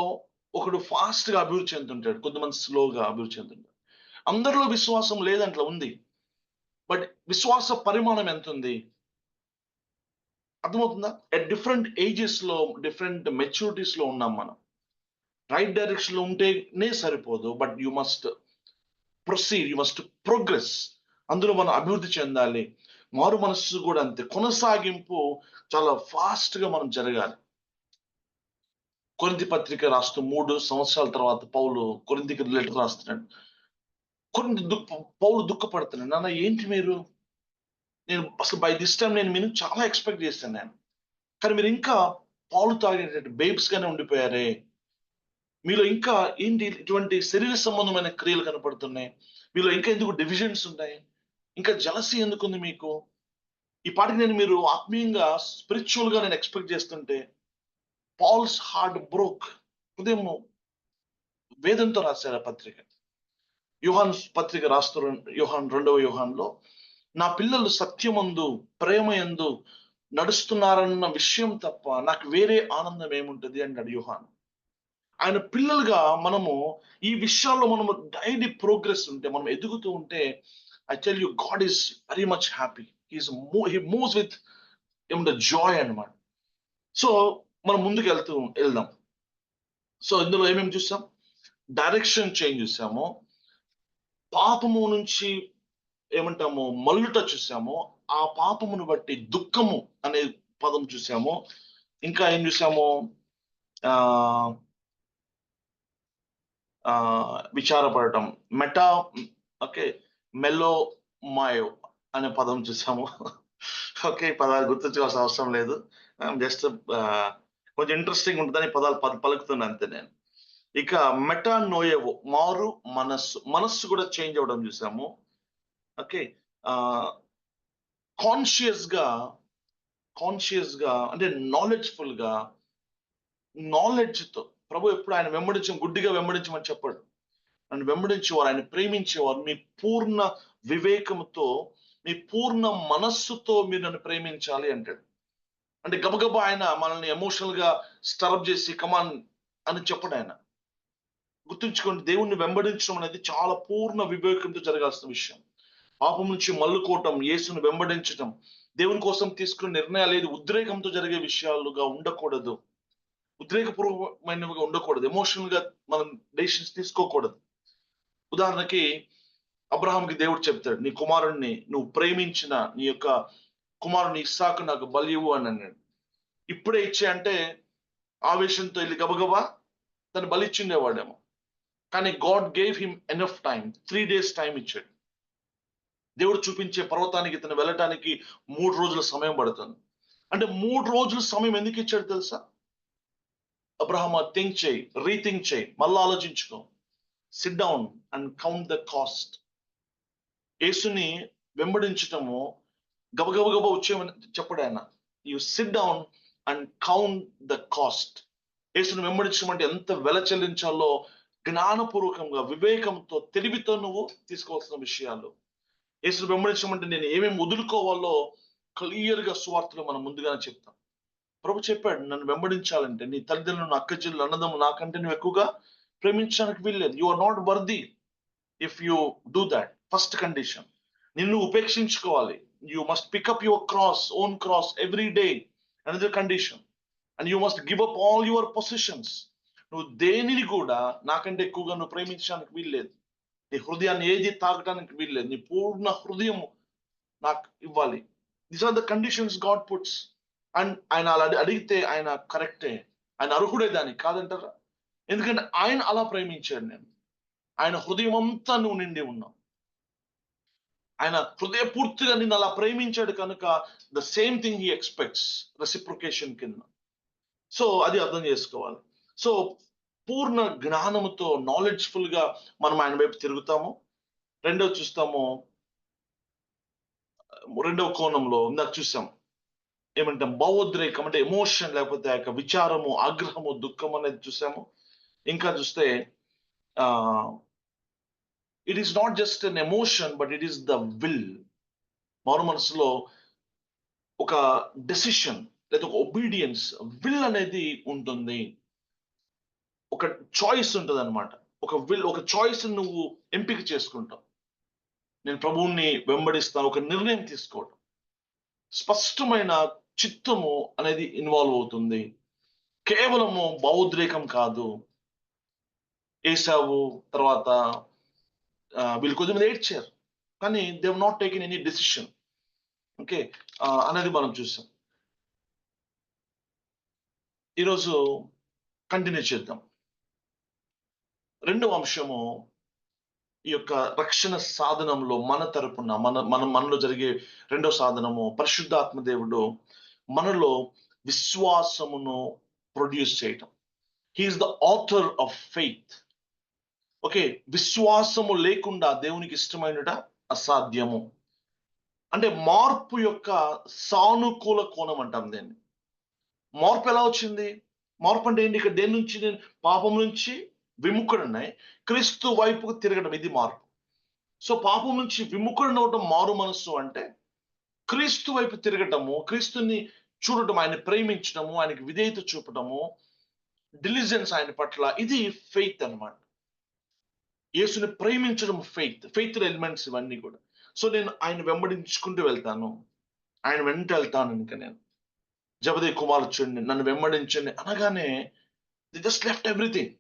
ఒకడు ఫాస్ట్ గా అభివృద్ధి చెందుతుంటాడు, కొంతమంది స్లోగా అభివృద్ధి చెందుతుంటాడు. అందరిలో విశ్వాసం లేదంట్లా ఉంది, బట్ విశ్వాస పరిమాణం ఎంత ఉంది? అర్థమవుతుందా? అట్ డిఫరెంట్ ఏజెస్ లో, డిఫరెంట్ మెచ్యూరిటీస్ లో ఉన్నాం మనం. రైట్ డైరెక్షన్ లో ఉంటేనే సరిపోదు, but you must proceed, you must progress. అందులో మనం అభివృద్ధి చెందాలి. మారు మనస్సు కూడా అంతే, కొనసాగింపు చాలా ఫాస్ట్ గా మనం జరగాలి. కొరింథీ పత్రిక రాస్తూ 3 సంవత్సరాల తర్వాత పౌలు కొరింథీకి లెటర్ రాస్తున్నాడు. పౌలు దుఃఖపడుతున్నాడు. నాన్న ఏంటి మీరు, నేను అసలు బై దిస్ టైం నేను మీరు చాలా ఎక్స్పెక్ట్ చేశాను నేను, కానీ మీరు ఇంకా పాలు తాగేటట్టు బేబ్స్ గానే ఉండిపోయారే. మీలో ఇంకా ఏంటి ఇటువంటి శరీర సంబంధమైన క్రియలు కనపడుతున్నాయి, మీలో ఇంకా ఎందుకు డివిజన్స్ ఉన్నాయి, ఇంకా జలసీ ఎందుకుంది మీకు? ఈ పాటికి మీరు ఆత్మీయంగా, స్పిరిచువల్ గా నేను ఎక్స్పెక్ట్ చేస్తుంటే. Paul's heart broke. ఉదయం వేదంతో రాశారు ఆ పత్రిక. యోహాన్ పత్రిక రాస్తారు, యోహాన్ 2వ యోహాన్లో, నా పిల్లలు సత్యమందు, ప్రేమయందు నడుస్తున్నారన్న విషయం తప్ప నాకు వేరే ఆనందం ఏముంటది అన్నాడు యోహాన్. ఆయన పిల్లలుగా మనము ఈ విషయాల్లో మనము డైలీ ప్రోగ్రెస్ ఉంటే, మనం ఎదుగుతూ ఉంటే, I tell you God is very much happy. He moves with the Joy అన్నమాట. సో మనం ముందుకు వెళ్దాం. సో ఇందులో ఏమేమి చూసాం? డైరెక్షన్ చేంజ్ చూసాము, పాపము నుంచి ఏమంటాము మల్లుట చూసాము, ఆ పాపమును బట్టి దుఃఖము అనే పదం చూసాము. ఇంకా ఏం చూసాము? ఆ ఆ విచారపడటం, మెటా, ఓకే, మెలో మాయో అనే పదం చూసాము. ఓకే, ఈ పదాలు గుర్తుంచుకోవాల్సిన అవసరం లేదు, జస్ట్ కొంచెం ఇంట్రెస్టింగ్ ఉంటుందని పదాలు పలుకుతున్నా అంతే నేను. ఇక మెటా నోయేవో, మారు మనస్సు కూడా చేంజ్ అవ్వడం చూసాము. ఓకే, కాన్షియస్ గా అంటే నాలెడ్జ్ఫుల్ గా నాలెడ్జ్ తో. ప్రభు ఎప్పుడు ఆయన గుడ్డిగా వెంబడించమని చెప్పాడు. నన్ను వెంబడించేవారు, ఆయన ప్రేమించేవారు మీ పూర్ణ వివేకముతో, మీ పూర్ణ మనస్సుతో మీరు నన్ను ప్రేమించాలి అంటాడు. అంటే గబగబా ఆయన మనల్ని ఎమోషనల్ గా స్టరప్ చేసి కమాన్ అని చెప్పడు ఆయన. గుర్తుంచుకోండి, దేవుణ్ణి వెంబడించడం అనేది చాలా పూర్ణ వివేకంతో జరగాల్సిన విషయం. పాపం నుంచి మల్లుకోవటం, యేసును వెంబడించటం, దేవుని కోసం తీసుకునే నిర్ణయాలు ఏది ఉద్రేకంతో జరిగే విషయాలుగా ఉండకూడదు, ఉద్రేకపూర్వమైనవిగా ఉండకూడదు, ఎమోషనల్ గా మనం డెసిషన్స్ తీసుకోకూడదు. ఉదాహరణకి అబ్రహాంకి దేవుడు చెప్తాడు, నీ కుమారుణ్ణి నువ్వు ప్రేమించిన నీ యొక్క కుమారుని ఇస్సాకు నాకు బలి ఇవ్వు అని అన్నాడు. ఇప్పుడే ఇచ్చే అంటే ఆవేశంతో వెళ్ళి గబగబా తను బలిచ్చిండేవాడేమో. కానీ God gave him enough time, 3 days time ఇచ్చాడు. దేవుడు చూపించే పర్వతానికి ఇతను వెళ్ళటానికి 3 రోజుల సమయం పడుతుంది. అంటే 3 రోజుల సమయం ఎందుకు ఇచ్చాడు తెలుసా? అబ్రహాం థింక్ చేయి, రీథింక్ చేయి, మళ్ళీ ఆలోచించుకో, SIT down and count the cost. యేసుని వెంబడించటము గబగబగబ వచ్చేమని చెప్పడు ఆయన. You SIT down and count the cost. యేసుని వెంబడించడం అంటే ఎంత వెల చెల్లించాలో జ్ఞానపూర్వకంగా, వివేకంతో, తెలివితో నువ్వు తీసుకోవాల్సిన విషయాలు. యేసుని వెంబడించడం అంటే నేను ఏమేమి వదులుకోవాలో క్లియర్ గా సువార్తలో మనం ముందుగానే చెప్తాం. ప్రభు చెప్పాడు, నన్ను వెంబడించాలంటే నీ తల్లిదండ్రులను, అక్క చెల్లెలు, అన్నదమ్ము నాకంటే నువ్వు ఎక్కువగా ప్రేమించడానికి వీల్లేదు. You are not worthy if you do that. First condition. నిన్ను ఉపేక్షించుకోవాలి. You must pick up your cross, own cross every day. Another condition. And you must give up all your positions. నువ్వు దేనిని కూడా నాకంటే ఎక్కువగా నువ్వు ప్రేమించడానికి వీల్లేదు. నీ హృదయాన్ని ఏది తాగడానికి వీల్లేదు. నీ పూర్ణ హృదయం నాకు ఇవ్వాలి. These are the conditions God puts. And ఆయన అలా అడిగితే ఆయన కరెక్టే, ఆయన అర్హుడే దానికి, కాదంటారా? ఎందుకంటే ఆయన అలా ప్రేమించాడు నేను. ఆయన హృదయం అంతా నువ్వు నిండి ఉన్నావు. ఆయన హృదయపూర్తిగా నిన్ను అలా ప్రేమించాడు కనుక the same thing he expects, reciprocation కింద. సో అది అర్థం చేసుకోవాలి. సో పూర్ణ జ్ఞానముతో, నాలెడ్జ్ఫుల్ గా మనం ఆయన వైపు తిరుగుతాము. రెండవ చూస్తాము, రెండవ కోణంలో ఇందాక చూసాం ఏమంటాం, భావోద్రేకం అంటే ఎమోషన్, లేకపోతే ఆ యొక్క విచారము, ఆగ్రహము, దుఃఖం అనేది చూసాము. ఇంకా చూస్తే it is not just an emotion but it is the will. మారు మనసులో ఒక డెసిషన్ లేదా ఒక ఒబీడియన్స్, విల్ అనేది ఉంటుంది. ఒక చాయిస్ ఉంటుంది అనమాట. ఒక విల్, ఒక చాయిస్ నువ్వు ఎంపిక చేసుకుంటావు. నేను ప్రభువుని వెంబడిస్తాను, ఒక నిర్ణయం తీసుకోవడం, స్పష్టమైన చిత్తము అనేది ఇన్వాల్వ్ అవుతుంది. కేవలము భావోద్రేకం కాదు. ఏసావు తర్వాత వీళ్ళు కొద్దిమంది ఏడ్చారు, కానీ they have not taken any decision. Okay, అనేది మనం చూసాం. ఈరోజు కంటిన్యూ చేద్దాం. రెండవ అంశము, ఈ యొక్క రక్షణ సాధనంలో మన తరపున మనలో జరిగే రెండో సాధనము, పరిశుద్ధాత్మ దేవుడు మనలో విశ్వాసమును ప్రొడ్యూస్ చేయటం. He is the author of faith. Okay, విశ్వాసము లేకుండా దేవునికి ఇష్టమైనట అసాధ్యము. అంటే మార్పు యొక్క సానుకూల కోణం అంటాం దీన్ని. మార్పు ఎలా వచ్చింది? మార్పు అంటే ఏంటి? ఇక్కడ దేని నుంచి, నేను పాపం నుంచి విముఖుడున్నాయి, క్రీస్తు వైపుకు తిరగడం, ఇది మార్పు. సో పాపం నుంచి విముఖుడు అవడం మారు మనస్సు అంటే క్రీస్తు వైపు తిరగటము, క్రీస్తుని చూడటం, ఆయన ప్రేమించడము, ఆయనకి విధేయత చూపటము, డిలిజెన్స్ ఆయన పట్ల, ఇది ఫెయిత్ అన్నమాట. యేసుని ప్రేమించడం ఫెయిత్. ఫెయిత్ ఎలిమెంట్స్ ఇవన్నీ కూడా. సో నేను ఆయన వెంబడించుకుంటూ వెళ్తాను, ఆయన వెంట వెళ్తాను. ఇంకా నేను జబదే కుమారుడు చూడండి, నన్ను వెంబడించండి అనగానే they just left everything.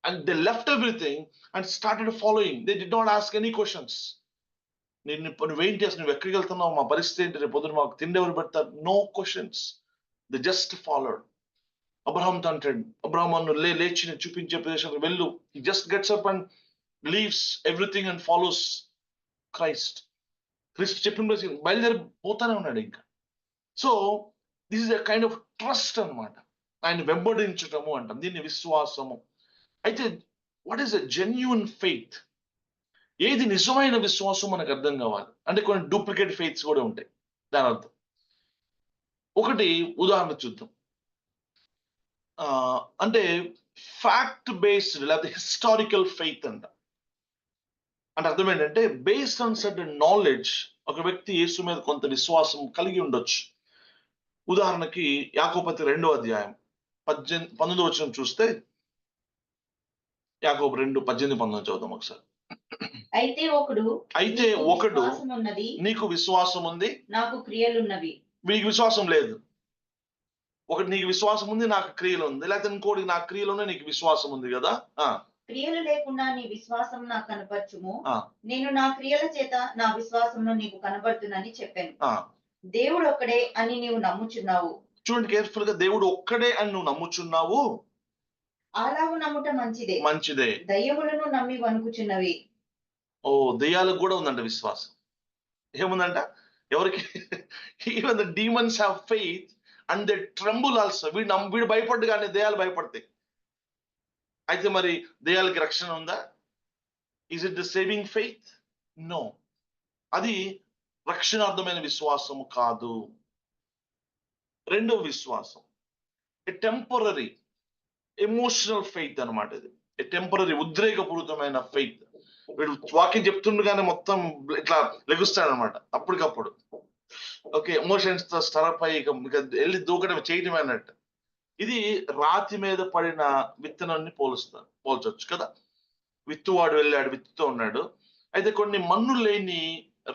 And they left everything and started following. They did not ask any questions. నువ్వేంటి అసలు, నువ్వు ఎక్కడికి వెళ్తున్నావు, మా పరిస్థితి ఏంటి, రేపు పొద్దున మాకు తిండి ఎవరు పెడతారు? No questions. They just followed. అబ్రహాంతో అంటాడు, అబ్రహాం లేచి నేను చూపించే ప్రదేశానికి వెళ్ళు. He just gets up and leaves everything and follows Christ. Kristu చెప్పిన ప్రదేశం బయలుదేరి పోతానే ఉన్నాడు ఇంకా. So this is a kind of trust అన్నమాట. ఆయన వెంబడించటము అంటాం దీన్ని, విశ్వాసము. అయితే what is a genuine faith? ఏది నిజమైన విశ్వాసం మనకు అర్థం కావాలి. అంటే కొన్ని డూప్లికేట్ ఫెయిత్స్ కూడా ఉంటాయి. దాని అర్థం ఒకటి ఉదాహరణ చూద్దాం. అంటే ఫ్యాక్ట్ బేస్డ్ లేకపోతే హిస్టారికల్ ఫెయిత్ అంట. అంటే అర్థం ఏంటంటే బేస్డ్ ఆన్ సర్టెన్ నాలెడ్జ్ ఒక వ్యక్తి యేసు మీద కొంత విశ్వాసం కలిగి ఉండొచ్చు. ఉదాహరణకి యాకోబు 2 అధ్యాయం 19 వచనం చూస్తే, యాకోబు 2:18-19 చదువుదాం ఒకసారి. అయితే ఒకడు నీకు విశ్వాసం ఉంది, నాకు క్రియలున్నవి. మీకు విశ్వాసం లేదు. ఒకటి నీకు విశ్వాసం ఉంది, నాకు క్రియలు ఉంది. లేకపోతే ఇంకోటి నాకు క్రియలు ఉన్నాయి, నీకు విశ్వాసం ఉంది కదా. క్రియలు లేకుండా నీ విశ్వాసం నాకు కనపరచుము, నేను నా క్రియల చేత నా విశ్వాసంను నీకు కనబడుతుందని చెప్పాను. దేవుడు ఒక్కడే అని నీవు నమ్ముచున్నావు. చూడండి కేర్ఫుల్ గా, దేవుడు ఒక్కడే అని నువ్వు నమ్ముచున్నావు. అలాగు నమ్ముట మంచిదే. దయ్యములను నమ్మి వణుకుచున్నవి. దయ్యాలకు కూడా ఉందంట విశ్వాసం. ఏముందంట? ఎవరికి? Even the demons have faith and they tremble also. వీడు భయపడ్డు కానీ దయ్యాలు భయపడతాయి. అయితే మరి దయ్యాలకి రక్షణ ఉందా? Is it the saving faith? No. అది రక్షణార్థమైన విశ్వాసము కాదు. రెండవ విశ్వాసం టెంపరరీ ఎమోషనల్ ఫెయిత్ అనమాట. ఇది టెంపరరీ ఉద్రేకపూరితమైన ఫెయిత్. వీడు వాక్యం చెప్తుండగానే మొత్తం ఇట్లా లెగుస్తాడు అనమాట అప్పటికప్పుడు. ఓకే, ఎమోషన్స్ తో స్టరప్ అయ్యి వెళ్ళి దూకడం చేయటం అన్నట్టు. ఇది రాతి మీద పడిన విత్తనాన్ని పోల్చొచ్చు కదా. విత్తువాడు వెళ్ళాడు, విత్తుతో ఉన్నాడు. అయితే కొన్ని మన్ను లేని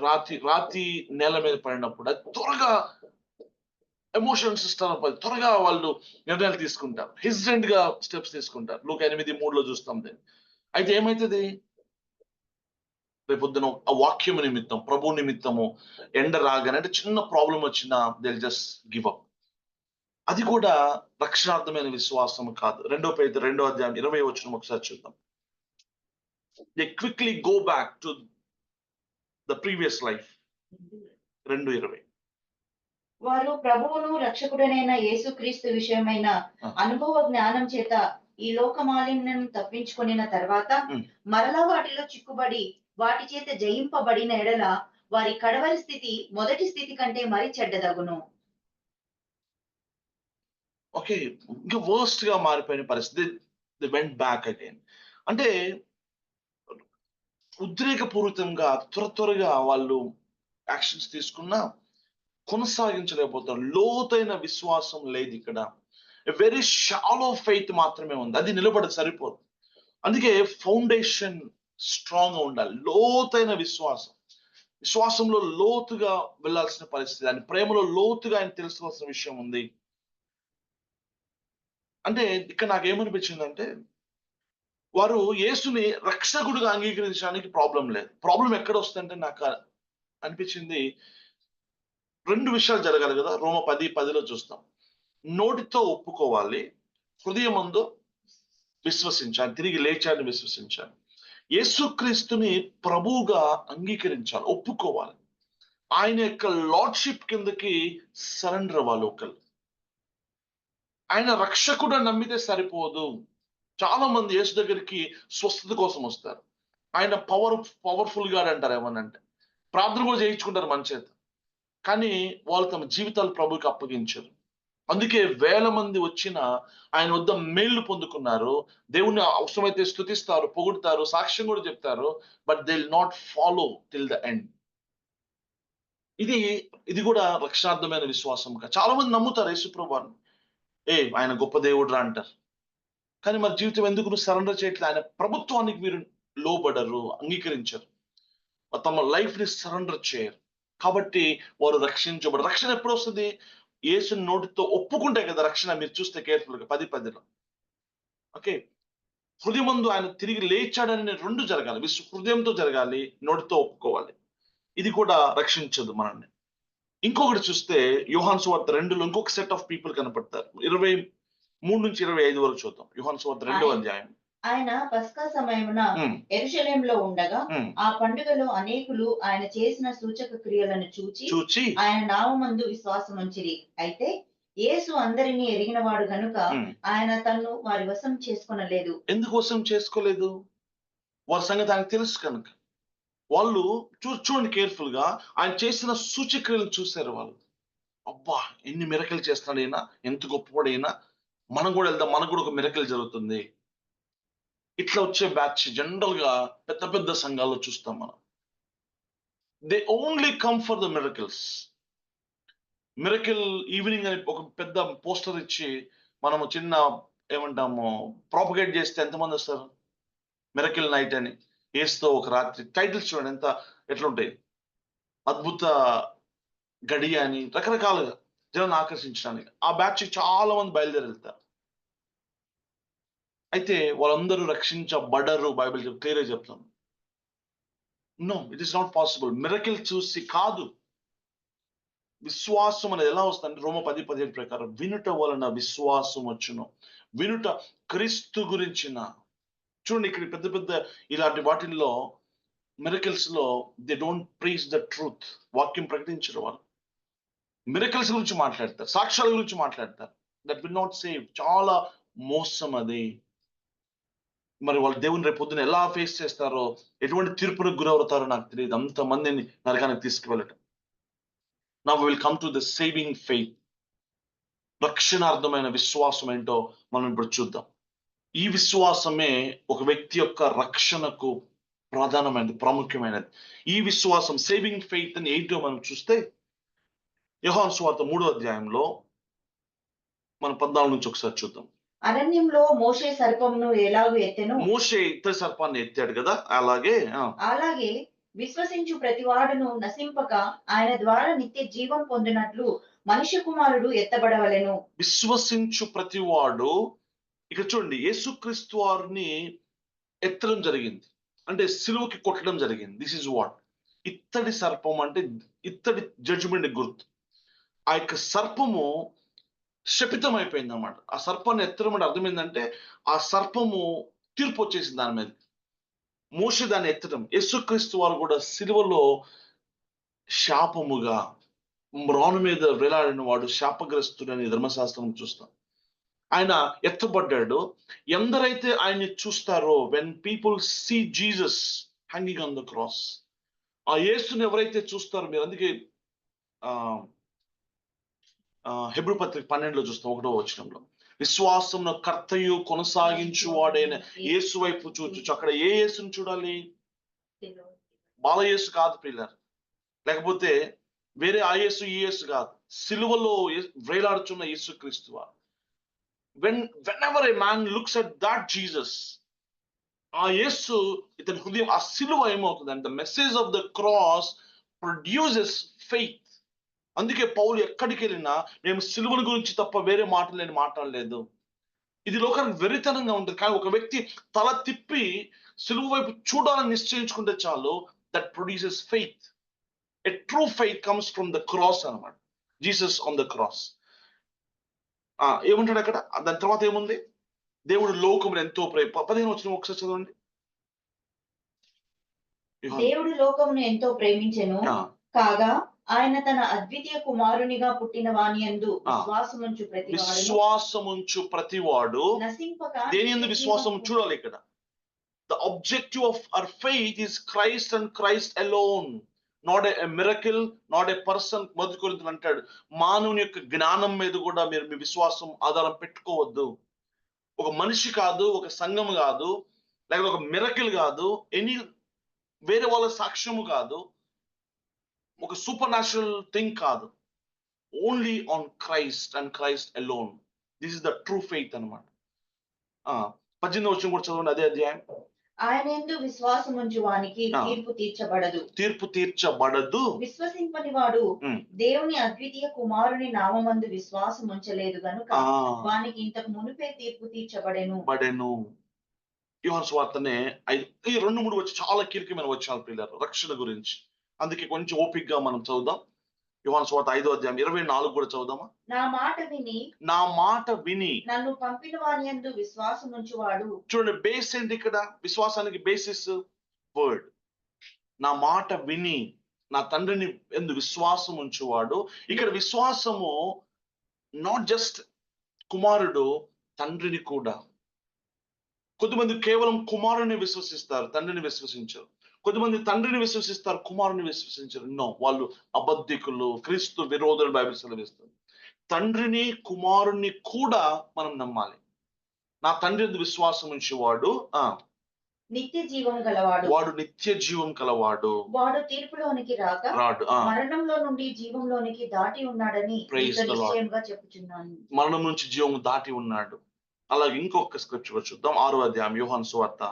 రాతి నేల మీద పడినప్పుడు అది త్వరగా ఎమోషన్స్ స్టరప్ అయ్యి త్వరగా వాళ్ళు నిర్ణయాలు తీసుకుంటారు, హెసిడెంట్ గా స్టెప్స్ తీసుకుంటారు. లూకా 8:3 చూస్తాం దీన్ని. అయితే ఏమైతుంది? రేపొద్దున ఆ వాక్యము నిమిత్తం, ప్రభు నిమిత్తము ఎండ రాగానే అంటే చిన్న ప్రాబ్లం వచ్చినా దే జస్ట్ గివ్ అప్. అది కూడా రక్షణార్థమైన విశ్వాసం కాదు. 2 పేతురు 2 అధ్యాయం 20 వచనం ఒకసారి చూద్దాం. They quickly go back to the previous life. 2:20. వారు ప్రభువును రక్షకుడనైన యేసుక్రీస్తు విషయమైన అనుభవ జ్ఞానం చేత ఈ లోక మాలిన్యం తప్పించుకొనిన తర్వాత మరలా వాటిలో చిక్కుబడి వాటి చేత జయింపబడిన ఎడల వారి కడవరి స్థితి మొదటి స్థితి కంటే మరి చెడ్డదగును. ఓకే, ఇంకా వర్స్ట్ గా మారిపోయిన పరిస్థితి. The went back again. అంటే ఉద్రేకపూరితంగా త్వరగా వాళ్ళు యాక్షన్స్ తీసుకున్నా కొనసాగించలేకపోతారు. లోతైన విశ్వాసం లేదు ఇక్కడ. వెరీ షాలో ఫెయిత్ మాత్రమే ఉంది. అది నిలబడదు, సరిపోదు. అందుకే ఫౌండేషన్ స్ట్రాంగ్ గా ఉండాలి. లోతైన విశ్వాసంలో లోతుగా వెళ్ళాల్సిన పరిస్థితి. ఆయన ప్రేమలో లోతుగా ఆయన తెలుసుకోవాల్సిన విషయం ఉంది. అంటే ఇక్కడ నాకేమనిపించిందంటే, వారు యేసుని రక్షకుడిగా అంగీకరించడానికి ప్రాబ్లం లేదు. ప్రాబ్లం ఎక్కడ వస్తుందంటే నాకు అనిపించింది 2 విషయాలు జరగాలి కదా. రోమ 10:10 చూస్తాం. నోటితో ఒప్పుకోవాలి, హృదయమందు విశ్వసించాలి, తిరిగి లేచాలని విశ్వసించాలి. యేసుక్రీస్తుని ప్రభువుగా అంగీకరించాలి, ఒప్పుకోవాలి. ఆయన యొక్క లార్డ్షిప్ కిందకి సరెండర్ అవ్వాలి ఒకళ్ళు. ఆయన రక్షకుడు నమ్మితే సరిపోదు. చాలా మంది యేసు దగ్గరికి స్వస్థత కోసం వస్తారు. ఆయన పవర్ఫుల్ గాడ్ అంటారు. ఏమనంటే ప్రార్థన కూడా చేయించుకుంటారు మన చేత, కానీ వాళ్ళు తమ జీవితాలు ప్రభుకి అప్పగించారు. అందుకే వేల మంది వచ్చిన ఆయన వద్ద మేళ్లు పొందుకున్నారు. దేవుణ్ణి అవసరమైతే స్తుతిస్తారు, పొగుడుతారు, సాక్ష్యం కూడా చెప్తారు. But they will not follow till the end. ఇది కూడా రక్షణార్థమైన విశ్వాసం. చాలా మంది నమ్ముతారు యేసుప్రభువుని, ఆయన గొప్ప దేవుడు రా అంటారు. కానీ మరి జీవితం ఎందుకు నువ్వు సరెండర్ చేయట్లేదు? ఆయన ప్రభుత్వానికి మీరు లోబడరు, అంగీకరించరు, తమ లైఫ్ ని సరెండర్ చేయరు. కాబట్టి వారు రక్షించబడరు. రక్షణ ఎప్పుడు వస్తుంది? యేసుని నోటితో ఒప్పుకుంటే కదా రక్షణ. మీరు చూస్తే కేర్ఫుల్ గా 10:10. ఓకే, హృదయమందు ఆయన తిరిగి లేచాడని 2 జరగాలి. హృదయంతో జరగాలి, నోటితో ఒప్పుకోవాలి. ఇది కూడా రక్షించదు మనల్ని. ఇంకొకటి చూస్తే యోహాను సువార్త 2లో ఇంకొక సెట్ ఆఫ్ పీపుల్ కనపడతారు. 23-25 వరకు చూద్దాం. యోహాను సువార్త 2వ అధ్యాయం. ఆయన పస్కా సమయమున యెరూషలేములో ఉండగా ఆ పండుగలో అనేకులు ఆయన చేసిన సూచక క్రియలను చూచి ఆయన నామమందు విశ్వాసం ఉంచిరి. అయితే యేసు అందరినీ ఎరిగినవాడు గనుక ఆయన తన్ను వారి వశం చేసుకొనలేదు. ఎందుకు వశం చేసుకోలేదు? వారి సంగతి ఆయనకు తెలుసు కనుక. వాళ్ళు చూడండి కేర్ఫుల్ గా, ఆయన చేసిన సూచక్రియలను చూశారు వాళ్ళు. అబ్బా, ఎన్ని మిరకలు చేస్తాడైనా, ఎంత గొప్పవాడైనా, మనం కూడా వెళ్దాం, మనకు కూడా ఒక మిరకల్ జరుగుతుంది. ఇట్లా వచ్చే బ్యాచ్ జనరల్ గా పెద్ద పెద్ద సంఘాల్లో చూస్తాం మనం. They only come for the miracles. Miracle evening అని ఒక పెద్ద పోస్టర్ ఇచ్చి మనము చిన్న ఏమంటాము ప్రాపగేట్ చేస్తే ఎంతమంది వస్తారు? మిరకల్ నైట్ అని వేస్తూ ఒక రాత్రి టైటిల్స్ చూడండి ఎంత ఎట్లుంటాయి, అద్భుత గడియ అని రకరకాలుగా జనాన్ని ఆకర్షించడానికి. ఆ బ్యాచ్ చాలా మంది బయలుదేరి వెళ్తారు. అయితే వాళ్ళందరూ రక్షించబడరు, బైబిల్ క్లియర్గా చెప్తాను. No, it is not possible. Miracle చూసి కాదు. విశ్వాసం అనేది ఎలా వస్తుంది? రోమ 10:17 ప్రకారం వినుట వలన విశ్వాసం వచ్చును. వినుట క్రీస్తు గురించిన. చూడండి ఇక్కడ పెద్ద పెద్ద ఇలాంటి వాటిల్లో మిరకల్స్ లో they don't preach the truth. వాక్యం ప్రకటించరు వాళ్ళు. మిరకల్స్ గురించి మాట్లాడతారు, సాక్ష్యాల గురించి మాట్లాడతారు. That will not save. చాలా మోసం అది. మరి వాళ్ళు దేవుని రేపు పొద్దున ఎలా ఫేస్ చేస్తారో, ఎటువంటి తీర్పులకు గురవుతారో నాకు తెలియదు. అంతమందిని నరకానికి తీసుకువెళ్ళటం. Now we will come to the saving faith. రక్షణార్థమైన విశ్వాసం ఏంటో మనం ఇప్పుడు చూద్దాం. ఈ విశ్వాసమే ఒక వ్యక్తి యొక్క రక్షణకు ప్రధానమైనది, ప్రాముఖ్యమైనది. ఈ విశ్వాసం సేవింగ్ ఫెయిత్ అని ఏంటో మనం చూస్తే యోహాను సువార్త 3వ అధ్యాయంలో మనం 14 నుంచి ఒకసారి చూద్దాం. అరణ్యంలో మోషే సర్పమును ఎలాగూ ఎత్తెను, మోషే ఇత్తడి సర్పాన్ని ఎత్తాడు కదా, అలాగే అలాగే విశ్వసించు ప్రతివాడును నశింపక ఆయన ద్వారా నిత్య జీవం పొందినట్లు మనుష్య కుమారుడు ఎత్తబడవలెను. విశ్వసించు ప్రతివాడు, ఇక్కడ చూడండి, యేసుక్రీస్తు వారిని ఎత్తడం జరిగింది అంటే సిలువకి కొట్టడం జరిగింది. This is what. ఇత్తడి సర్పం అంటే ఇత్తడి జడ్జిమెంట్ గుర్తు. ఆ యొక్క సర్పము శపితం అయిపోయింది అనమాట. ఆ సర్పాన్ని ఎత్తడం అంటే అర్థం ఏంటంటే ఆ సర్పము తీర్పు వచ్చేసింది దాని మీద. మోషే దాన్ని ఎత్తడం. యేసుక్రీస్తు వారు కూడా సిలువలో శాపముగా మ్రాను మీద వేలాడిన వాడు శాపగ్రస్తుడని ధర్మశాస్త్రం చూస్తాం. ఆయన ఎత్తబడ్డాడు. ఎందరైతే ఆయన్ని చూస్తారో, when people see Jesus hanging on the cross, ఆ యేసుని ఎవరైతే చూస్తారో, మీరు అందుకే హెబ్రీ పత్రిక 12లో చూస్తాం, 1వ వచనంలో విశ్వాసమును కర్తయు కొనసాగించు వాడైన యేసు వైపు చూచు. అక్కడ ఏ యేసుని చూడాలి? బాలయేసు కాదు పిల్లర్, లేకపోతే వేరే ఆ యేసు ఈ యేసు కాదు, సిలువలో వేలాడుచున్న యేసుక్రీస్తు వారు. whenever a man looks at that Jesus, ఆ యేసు ఇతని హృదయం, ఆ సిలువ ఏమవుతుంది అంటే the message of the cross produces faith. అందుకే పౌలు ఎక్కడికి వెళ్ళినా మేము సిలువను గురించి తప్ప వేరే మాటలు మాట్లాడలేదు. ఇది లోకానికి వెరితనంగా ఉంటుంది. కానీ ఒక వ్యక్తి తల తిప్పి సిలువ వైపు చూడాలని నిశ్చయించుకుంటే చాలు, that produces faith. A true faith comes from the cross అన్నమాట. Jesus on the cross. ఏమంటాడు అక్కడ? దాని తర్వాత ఏముంది? దేవుడు లోకమును ఎంతో 15 వచనం ఒకసారి చదవండి. దేవుడు లోకమును ఎంతో ప్రేమించెను కాగా ఆయన తన అద్వితీయ కుమారునిగా పుట్టిన వాని యందు విశ్వాసముంచు ప్రతివాడు నశింపక. దేని యందు విశ్వాసం చూడాలి ఇక్కడ? The objective of our faith is Christ and Christ alone. Not a miracle, not a person. మొదటి కొరింథీయులు అంటాడు, మానవుని యొక్క జ్ఞానం మీద కూడా మీరు మీ విశ్వాసం ఆధారం పెట్టుకోవద్దు. ఒక మనిషి కాదు, ఒక సంఘం కాదు, లేకపోతే ఒక మిరకిల్ కాదు, ఎనీ వేరే వాళ్ళ సాక్ష్యము కాదు, ఒక సూపర్ న్యాచురల్ థింగ్ కాదు. Only on Christ and Christ alone. This is the true faith అన్నమాట. 18వ వచనం కూడా చదవండి, అదే అధ్యాయం. ఆయన యందు విశ్వాసముంచు వానికి తీర్పు తీర్చబడదు. తీర్పు తీర్చబడదు. విశ్వసింపని వాడు దేవుని అద్వితీయ కుమారుని నామమందు విశ్వాసముంచలేదు గనుక వానికి ఇంతకు మునుపే తీర్పు తీర్చబడెను. యోహాను సువార్తనే ఈ 2-3 వచ్చి చాలా కీలకమైన వచనాలు పిల్లలు రక్షణ గురించి. అందుకే కొంచెం ఓపికగా మనం చదువుదాం. యోహాను సువార్త 5వ అధ్యాయం 24 కూడా చదువుదామా? నా మాట విని నన్ను పంపిన వాని యందు విశ్వాసముంచువాడు. చూడండి, బేస్ ఏంటి ఇక్కడ? విశ్వాసానికి బేసిస్ వర్డ్. నా మాట విని నా తండ్రిని యందు విశ్వాసం ఉంచువాడు. ఇక్కడ విశ్వాసము నాట్ జస్ట్ కుమారుడు, తండ్రిని కూడా. కొద్దిమంది కేవలం కుమారుని విశ్వసిస్తారు, తండ్రిని విశ్వసించరు. కొద్దిమంది తండ్రిని విశ్వసిస్తారు, కుమారుని విశ్వసించరు. నో, వాళ్ళు అబద్ధికులు, క్రీస్తు విరోధులు బైబిల్ సెలవిస్తుంది. తండ్రిని కుమారుణ్ణి కూడా మనం నమ్మాలి. నా తండ్రి యందు విశ్వాసం ఉంచేవాడు నిత్య జీవం గలవాడు. వాడు నిత్య జీవం కలవాడు. వాడు తీర్పులోనికి రాక రాడు. మరణంలో నుండి జీవంలోనికి దాటి ఉన్నాడని Praise మీతో the Lord. నిశ్చయంగా చెప్పుచున్నాను. మరణం నుంచి జీవం దాటి ఉన్నాడు. అలాగే ఇంకొక స్క్రిప్చర్ చూద్దాం. 6వ అధ్యాయం యోహాను సువార్త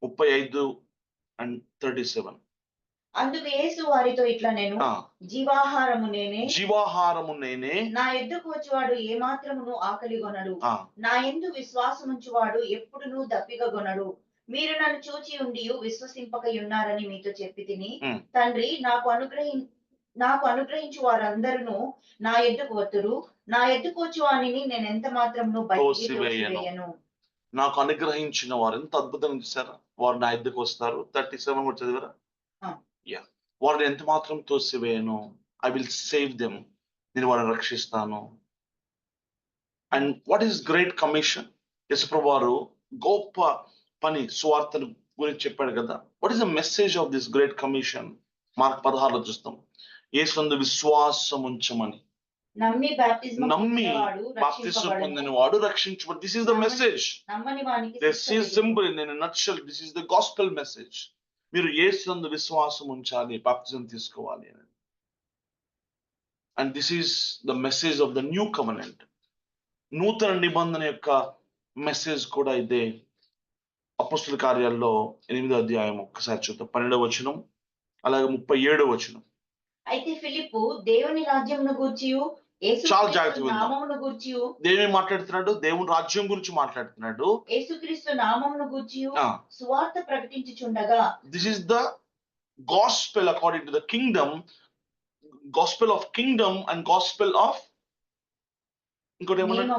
35:37. అందుకు యేసు వారితో ఇట్లా నేను జీవాహారము నేనే, జీవాహారము నేనే, నా యొద్దకు వచ్చేవాడు ఏమాత్రమును ఆకలి గొనడు, నా యందు విశ్వాసముంచువాడు ఎప్పుడునూ దప్పిక గొనడు. మీరు నన్ను చూచి ఉండి విశ్వసింపకయున్నారని మీతో చెప్పి తిని, తండ్రి నాకు అనుగ్రహించు వారందరూ నా యొద్దకు వత్తురు, నా యొద్దకు వచ్చి వానిని నేను ఎంత మాత్రమును బయటికి తోసివేయను. నాకు అనుగ్రహించిన వారు ఎంత అద్భుతంగా చూసారా, వారు నా యొద్దకు వస్తారు. 37 కూడా చదివారా? వారిని ఎంత మాత్రం తోసివేయను. ఐ విల్ సేవ్ దెమ్, నేను వారిని రక్షిస్తాను. And what is great commission? యేసుప్రభువు వారు గొప్ప పని సువార్తను గురించి చెప్పాడు కదా. What is the message of this great commission? Mark 16లో చూస్తాం. యేసునందు విశ్వాసం ఉంచమని, నమ్మి బాప్తిస్మం పొందిన వాడు రక్షించబడు. This is the message. This is simple in a nutshell. This is the gospel message. మీరు యేసునందు విశ్వాసం ఉంచాలి, బాప్తిజం తీసుకోవాలి అని. And this is the message of the new covenant. నూతన నిబంధన యొక్క మెసేజ్ కూడా ఇదే. అపోస్తలుల కార్యాల్లో 8వ అధ్యాయం ఒక్కసారి చూద్దాం. 12వ వచనం, అలాగే 37వ వచనం. అయితే ఫిలిప్పు దేవుని రాజ్యమును గూర్చియు చాలా జాగ్రత్తగా నామమును గూర్చియు, దేవుని మాట్లాడుతున్నాడు, దేవుని రాజ్యం గురించి మాట్లాడుతున్నాడు. యేసుక్రీస్తు నామమును గూర్చియు సువార్త ప్రకటించుచుండగా, this is the gospel according to the kingdom, gospel of kingdom and gospel of ఇంకోటి ఏమన్నా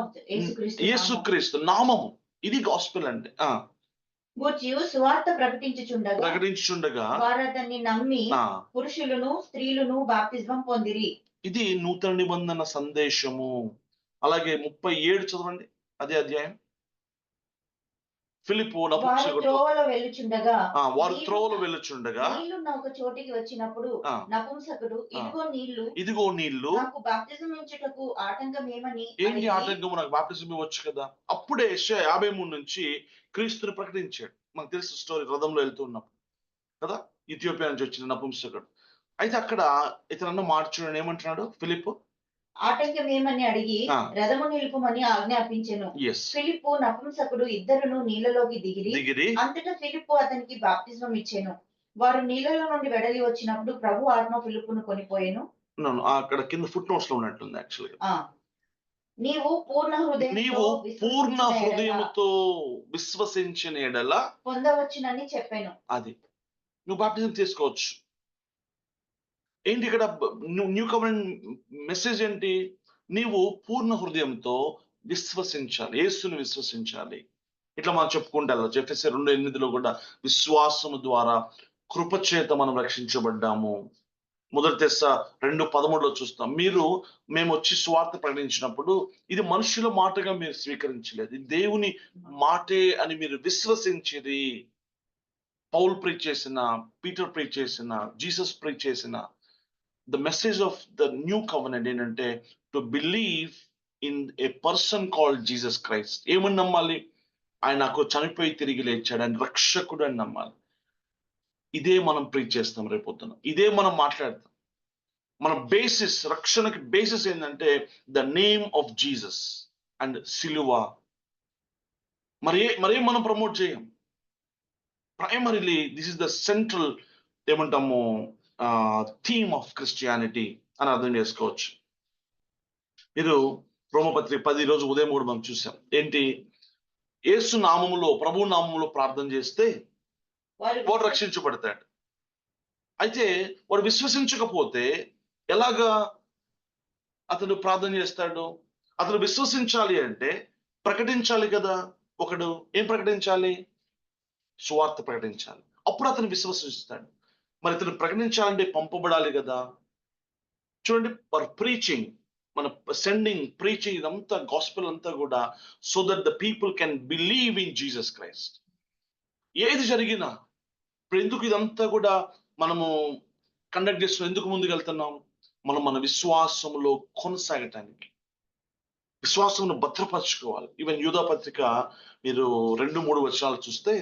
యేసుక్రీస్తు నామము. ఇది గాస్పెల్ అంటే సువార్త ప్రకటించుచుండగా వారు అతన్ని నమ్మి పురుషులను స్త్రీలను బాప్తిజం పొందిరి. ఇది నూతన నిబంధన సందేశము. అలాగే 37 చదవండి, అదే అధ్యాయం. ఫిలిప్పు త్రోవలో వెళ్ళుచుండగా, వారు త్రోవలో వెళ్ళుచుండగా నీళ్లున్న ఒక చోటికి వచ్చినప్పుడు నపుంసకుడు, ఇదిగో నీళ్లు, నాకు బాప్తిజం ఇచ్చుటకు ఆటంకం ఏమని. ఏంటి ఆటంకం? నాకు బాప్తిజం ఇవ్వచ్చు కదా. అప్పుడే యెషయా 53 నుంచి క్రీస్తుని ప్రకటించాడు. మనకు తెలుసు స్టోరీ. రథంలో వెళ్తున్నప్పుడు కదా, ఇథియోపియా నుంచి వచ్చిన నపుంసకుడు. అయితే అక్కడ ఇతను మార్చుడు ఏమంటున్నాడు? ఫిలిప్పు ఆటంకం ఏమని అడిగి రథము నిలుపుమని ఆజ్ఞాపించెను. ఫిలిప్పు నపుంసకుడు ఇద్దరును నీళ్ళలోకి దిగిరి. అంతటా ఫిలిప్పు అతనికి బాప్తిజం ఇచ్చెను. వారు నీళ్ళలో నుండి వెడలి వచ్చినప్పుడు ప్రభు ఆత్మ ఫిలిప్పును కొనిపోయెను. అక్కడ కింద ఫుట్ నోట్స్ లో ఉన్నట్టుంది యాక్చువల్గా. నీవు పూర్ణ హృదయముతో విశ్వసించిన ఎడల పొందవచ్చునని చెప్పాను. అది నువ్వు బాప్తిజం తీసుకోవచ్చు. ఏంటి ఇక్కడ న్యూ కవెనెంట్ మెసేజ్ ఏంటి? నీవు పూర్ణ హృదయంతో విశ్వసించాలి, యేసుని విశ్వసించాలి. ఇట్లా మనం చెప్పుకుంటా ఎఫెసీ 2:8లో కూడా విశ్వాసము ద్వారా కృపచేత మనం రక్షించబడ్డాము. మొదటి తెస్స 2:13లో చూస్తాం. మేము వచ్చి స్వార్థ ప్రకటించినప్పుడు ఇది మనుషుల మాటగా మీరు స్వీకరించలేదు, ఇది దేవుని మాటే అని మీరు విశ్వసించిరి. పౌల్ ప్రీచ్ చేసిన, పీటర్ ప్రీచ్ చేసిన, జీసస్ ప్రీచ్ చేసిన the message of the new covenant ఏంటంటే to believe in a person called Jesus Christ. ఏమని నమ్మాలి? ఆయన నాకు చనిపోయి తిరిగి లేచాడు, ఆయన రక్షకుడు అని నమ్మాలి. ఇదే మనం ప్రీచ్ చేస్తాం రేపొద్దున, ఇదే మనం మాట్లాడతాం. మన బేసిస్, రక్షణకి బేసిస్ ఏంటంటే the name of Jesus and సిలువా. మరేం మనం ప్రమోట్ చేయం. Primarily this is the central ఏమంటాము థీమ్ ఆఫ్ క్రిస్టియానిటీ అని అర్థం చేసుకోవచ్చు. మీరు రోమపత్రిక 10 రోజు ఉదయం కూడా మనం చూసాం. ఏంటి? యేసు నామములో, ప్రభు నామములో ప్రార్థన చేస్తే వాడు రక్షించబడతాడు. అయితే వాడు విశ్వసించకపోతే ఎలాగా అతడు ప్రార్థన చేస్తాడు? అతను విశ్వసించాలి అంటే ప్రకటించాలి కదా. ఒకడు ఏం ప్రకటించాలి? సువార్త ప్రకటించాలి. అప్పుడు అతను విశ్వసిస్తాడు. మరి ఇతను ప్రకటించాలంటే పంపబడాలి కదా. చూడండి, ఫర్ ప్రీచింగ్, మన సెండింగ్, ప్రీచింగ్, ఇదంతా గాస్పెల్ అంతా కూడా so that the people can believe in Jesus Christ. ఏది జరిగినా ఇప్పుడు ఎందుకు ఇదంతా కూడా మనము కండక్ట్ చేస్తున్నాం? ఎందుకు ముందుకు వెళ్తున్నాం? మనం మన విశ్వాసంలో కొనసాగటానికి. విశ్వాసమును భద్రపరచుకోవాలి. ఈవెన్ యూదా పత్రిక మీరు 2-3 వచనాలు చూస్తే,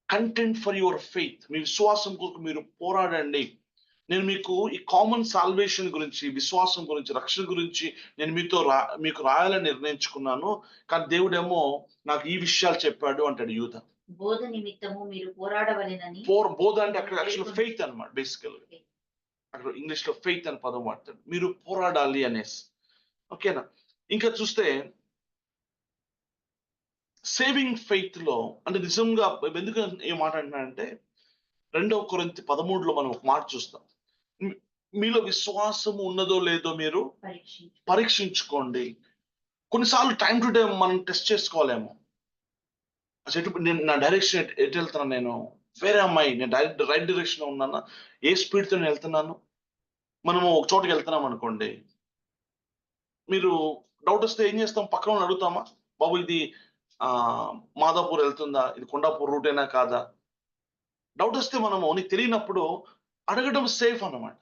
కంటెంట్ ఫర్ యువర్ ఫెయిత్, మీ విశ్వాసం కొరకు మీరు పోరాడండి. నేను మీకు ఈ కామన్ సాల్వేషన్ గురించి, విశ్వాసం గురించి, రక్షణ గురించి నేను మీకు రాయాలని నిర్ణయించుకున్నాను. కానీ దేవుడేమో నాకు ఈ విషయాలు చెప్పాడు అంటాడు యూదా. బోధ నిమిత్తము మీరు పోరాడవలెనని. బోధ అంటే అక్కడ యాక్చువల్ ఫెయిత్ అన్నమాట. బేసికల్ అక్కడ ఇంగ్లీష్ లో ఫెయిత్ అని పదం వాడతాడు. మీరు పోరాడాలి అనేసి. ఓకేనా? ఇంకా చూస్తే సేవింగ్ ఫెయిత్ లో అంటే నిజంగా ఎందుకు ఏం మాట అంటున్నానంటే, 2 కొరింథీ 13లో మనం ఒక మాట చూస్తాం. మీలో విశ్వాసము ఉన్నదో లేదో మీరు పరీక్షించుకోండి. కొన్నిసార్లు టైం టు టైం మనం టెస్ట్ చేసుకోవాలేమో. నేను నా డైరెక్షన్ ఎటు వెళ్తున్నాను, నేను వేరే అమ్మాయి, నేను రైట్ డైరెక్షన్ లో ఉన్నానా, ఏ స్పీడ్ తో నేను వెళ్తున్నాను. మనము ఒక చోటుకి వెళ్తున్నాం అనుకోండి, మీరు డౌట్ వస్తే ఏం చేస్తాం? పక్కన అడుగుతామా, బాబు ఇది మాదాపూర్ వెళ్తుందా, ఇది కొండాపూర్ రూటేనా కాదా? డౌట్ వస్తే మనము నీకు తెలియనప్పుడు అడగడం సేఫ్ అన్నమాట.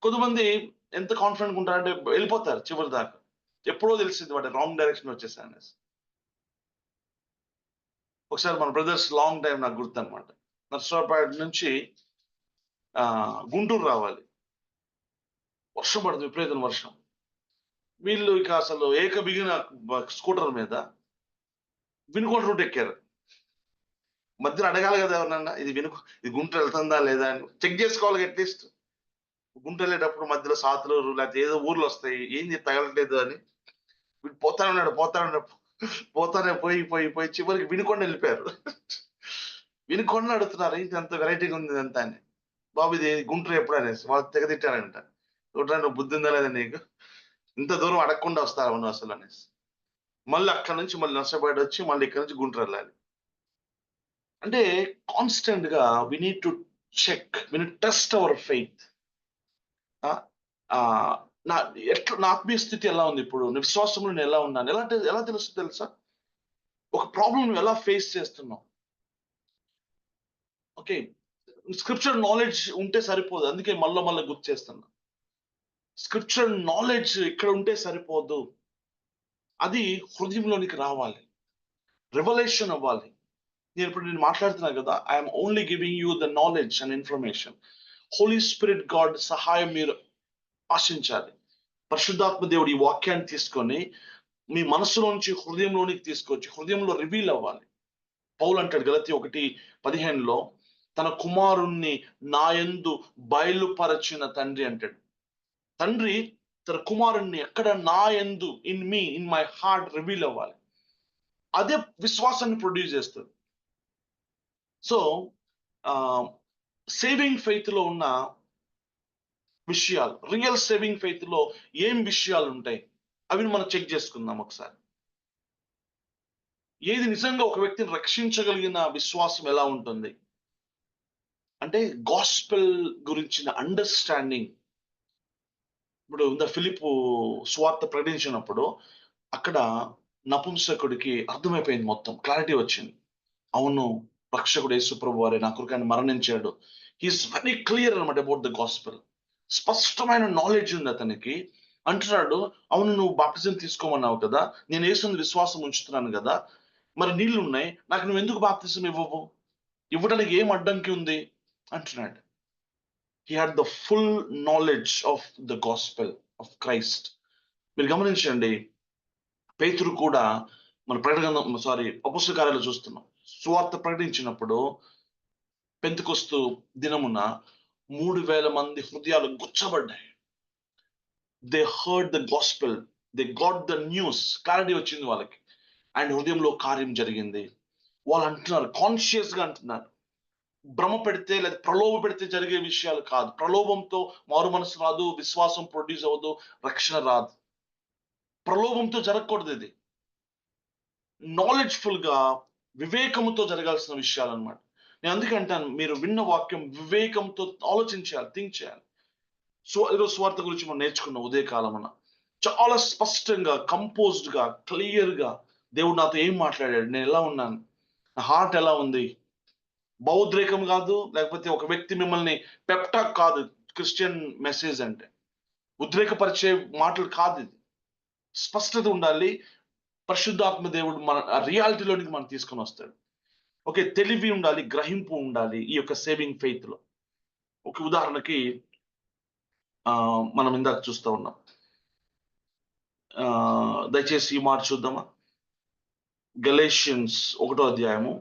కొంతమంది ఎంత కాన్ఫిడెంట్ ఉంటారంటే వెళ్ళిపోతారు చివరి దాకా, ఎప్పుడో తెలిసింది వాటి రాంగ్ డైరెక్షన్ వచ్చేసా అనేసి. ఒకసారి మన బ్రదర్స్ లాంగ్ టైం నాకు గుర్తు అనమాట, నర్సరావుపేట నుంచి గుంటూరు రావాలి, వర్షం పడుతుంది, విపరీతం వర్షం. వీళ్ళు ఇక అసలు బిగిన స్కూటర్ మీద వినుకొండ రూట్ ఎక్కారు. మధ్యలో అడగాలి కదా ఎవరన్నా, ఇది గుంటూరు వెళ్తుందా లేదా అని చెక్ చేసుకోవాలి. అట్లీస్ట్ గుంటూరు వెళ్ళేటప్పుడు మధ్యలో సాతులూరు లేకపోతే ఏదో ఊర్లు వస్తాయి, ఏంది తగలట్లేదు అని. వీడు పోతానే పోయి చివరికి వినుకొండ వెళ్ళిపోయారు. వినుకొండ అడుగుతున్నారు, ఇది అంత వెరైటీగా ఉంది ఇదంతా అని. బాబు ఇది గుంటూరు ఎప్పుడు అనేసి వాళ్ళు తెగతిట్టారంట. నువ్వు బుద్ధి ఉందా లేదా నీకు, ఇంత దూరం అడగకుండా వస్తావు నువ్వు అసలు అనేసి. మళ్ళీ అక్కడ నుంచి మళ్ళీ నష్టపేట వచ్చి మళ్ళీ ఇక్కడ నుంచి గుంటూరు వెళ్ళాలి. అంటే కాన్స్టెంట్ గా we need to check, we need test our faith. నా ఆత్మీయ స్థితి ఎలా ఉంది ఇప్పుడు, విశ్వాసంలో నేను ఎలా ఉన్నాను, ఎలా తెలుస్తుంది తెలుసా? ఒక ప్రాబ్లం నువ్వు ఎలా ఫేస్ చేస్తున్నావు. ఓకే, స్క్రిప్చర్ నాలెడ్జ్ ఉంటే సరిపోదు, అందుకే మళ్ళీ గుర్తు చేస్తున్నా. స్క్రిప్చర్ నాలెడ్జ్ ఇక్కడ ఉంటే సరిపోదు, అది హృదయంలోనికి రావాలి, రెవల్యూషన్ అవ్వాలి. నేను మాట్లాడుతున్నా కదా, I'm only giving you the knowledge and information. Holy spirit God సహాయం మీరు ఆశించాలి. పరిశుద్ధాత్మ దేవుడు ఈ వాక్యాన్ని తీసుకొని మీ మనసులోంచి హృదయంలోనికి తీసుకొచ్చి హృదయంలో రివీల్ అవ్వాలి. పౌలు అంటాడు గలతీ 1:15లో, తన కుమారుణ్ణి నాయందు బయలుపరచిన తండ్రి అంటాడు. తండ్రి తన కుమారుణ్ణి ఎక్కడ నాయందు, ఇన్ మై హార్ట్ రివీల్ అవ్వాలి. అదే విశ్వాసాన్ని ప్రొడ్యూస్ చేస్తుంది. సో సేవింగ్ ఫెయిత్ లో ఉన్న విషయాలు, రియల్ సేవింగ్ ఫెయిత్ లో ఏం విషయాలు ఉంటాయి అవి మనం చెక్ చేసుకుందాం ఒకసారి. ఏది నిజంగా ఒక వ్యక్తిని రక్షించగలిగిన విశ్వాసం ఎలా ఉంటుంది అంటే, గాస్పెల్ గురించిన అండర్స్టాండింగ్. ఇప్పుడు ఫిలిప్పు సువార్త ప్రకటించినప్పుడు అక్కడ నపుంసకుడికి అర్థమైపోయింది, మొత్తం క్లారిటీ వచ్చింది. అవును, రక్షకుడు యేసు ప్రభు వారే నా కొరకు ఆయన మరణించాడు. హీఈస్ వెరీ క్లియర్ అనమాట అబౌట్ ద గాస్పెల్. స్పష్టమైన నాలెడ్జ్ ఉంది అతనికి. అంటున్నాడు, అవును నువ్వు బాప్టిజం తీసుకోమన్నావు కదా, నేను యేసుని విశ్వాసం ఉంచుతున్నాను కదా, మరి నీళ్లు ఉన్నాయి, నాకు నువ్వు ఎందుకు బాప్టిజం ఇవ్వవు, ఇవ్వడానికి ఏం అడ్డంకి ఉంది అంటున్నాడు. He had the full knowledge of the gospel of Christ. మీరు గమనించండి, పేతురు కూడా మన అపొస్తలుల కార్యాలు చూస్తున్నాం. సువార్త ప్రకటించినప్పుడు పెంతెకొస్తు దినమున 3,000 మంది హృదయాలు గుచ్చబడ్డాయి. They heard the gospel, they got the news, clarity వచ్చింది వాళ్ళకి, అండ్ హృదయంలో కార్యం జరిగింది. వాళ్ళు అంటున్నారు, కాన్షియస్ గా అంటున్నారు, భ్రమ పెడితే లేదా ప్రలోభ పెడితే జరిగే విషయాలు కాదు. ప్రలోభంతో మారు మనసు రాదు, విశ్వాసం ప్రొడ్యూస్ అవ్వదు, రక్షణ రాదు. ప్రలోభంతో జరగకూడదు, ఇది నాలెడ్జ్ఫుల్ గా వివేకముతో జరగాల్సిన విషయాలు అన్నమాట. నేను అందుకే అంటాను, మీరు విన్న వాక్యం వివేకంతో ఆలోచించాలి, థింక్ చేయాలి. సో ఈరోజు స్వార్థ గురించి మనం నేర్చుకున్న ఉదయకాలమున చాలా స్పష్టంగా, కంపోజ్డ్ గా, క్లియర్ గా దేవుడు నాతో ఏం మాట్లాడాడు, నేను ఎలా ఉన్నాను, నా హార్ట్ ఎలా ఉంది. భావోద్రేకం కాదు, లేకపోతే ఒక వ్యక్తి మిమ్మల్ని పెప్టాక్ కాదు క్రిస్టియన్ మెసేజ్ అంటే. ఉద్రేకపరిచే మాటలు కాదు ఇది. స్పష్టత ఉండాలి. పరిశుద్ధాత్మ దేవుడు మన రియాలిటీలోనికి మనం తీసుకొని వస్తాడు. ఓకే, తెలివి ఉండాలి, గ్రహింపు ఉండాలి ఈ యొక్క సేవింగ్ ఫెయిత్ లో. ఒక ఉదాహరణకి మనం ఇందాక చూస్తూ ఉన్నాం. దయచేసి ఈ మాట చూద్దామా. గలేషియన్స్ 1వ అధ్యాయము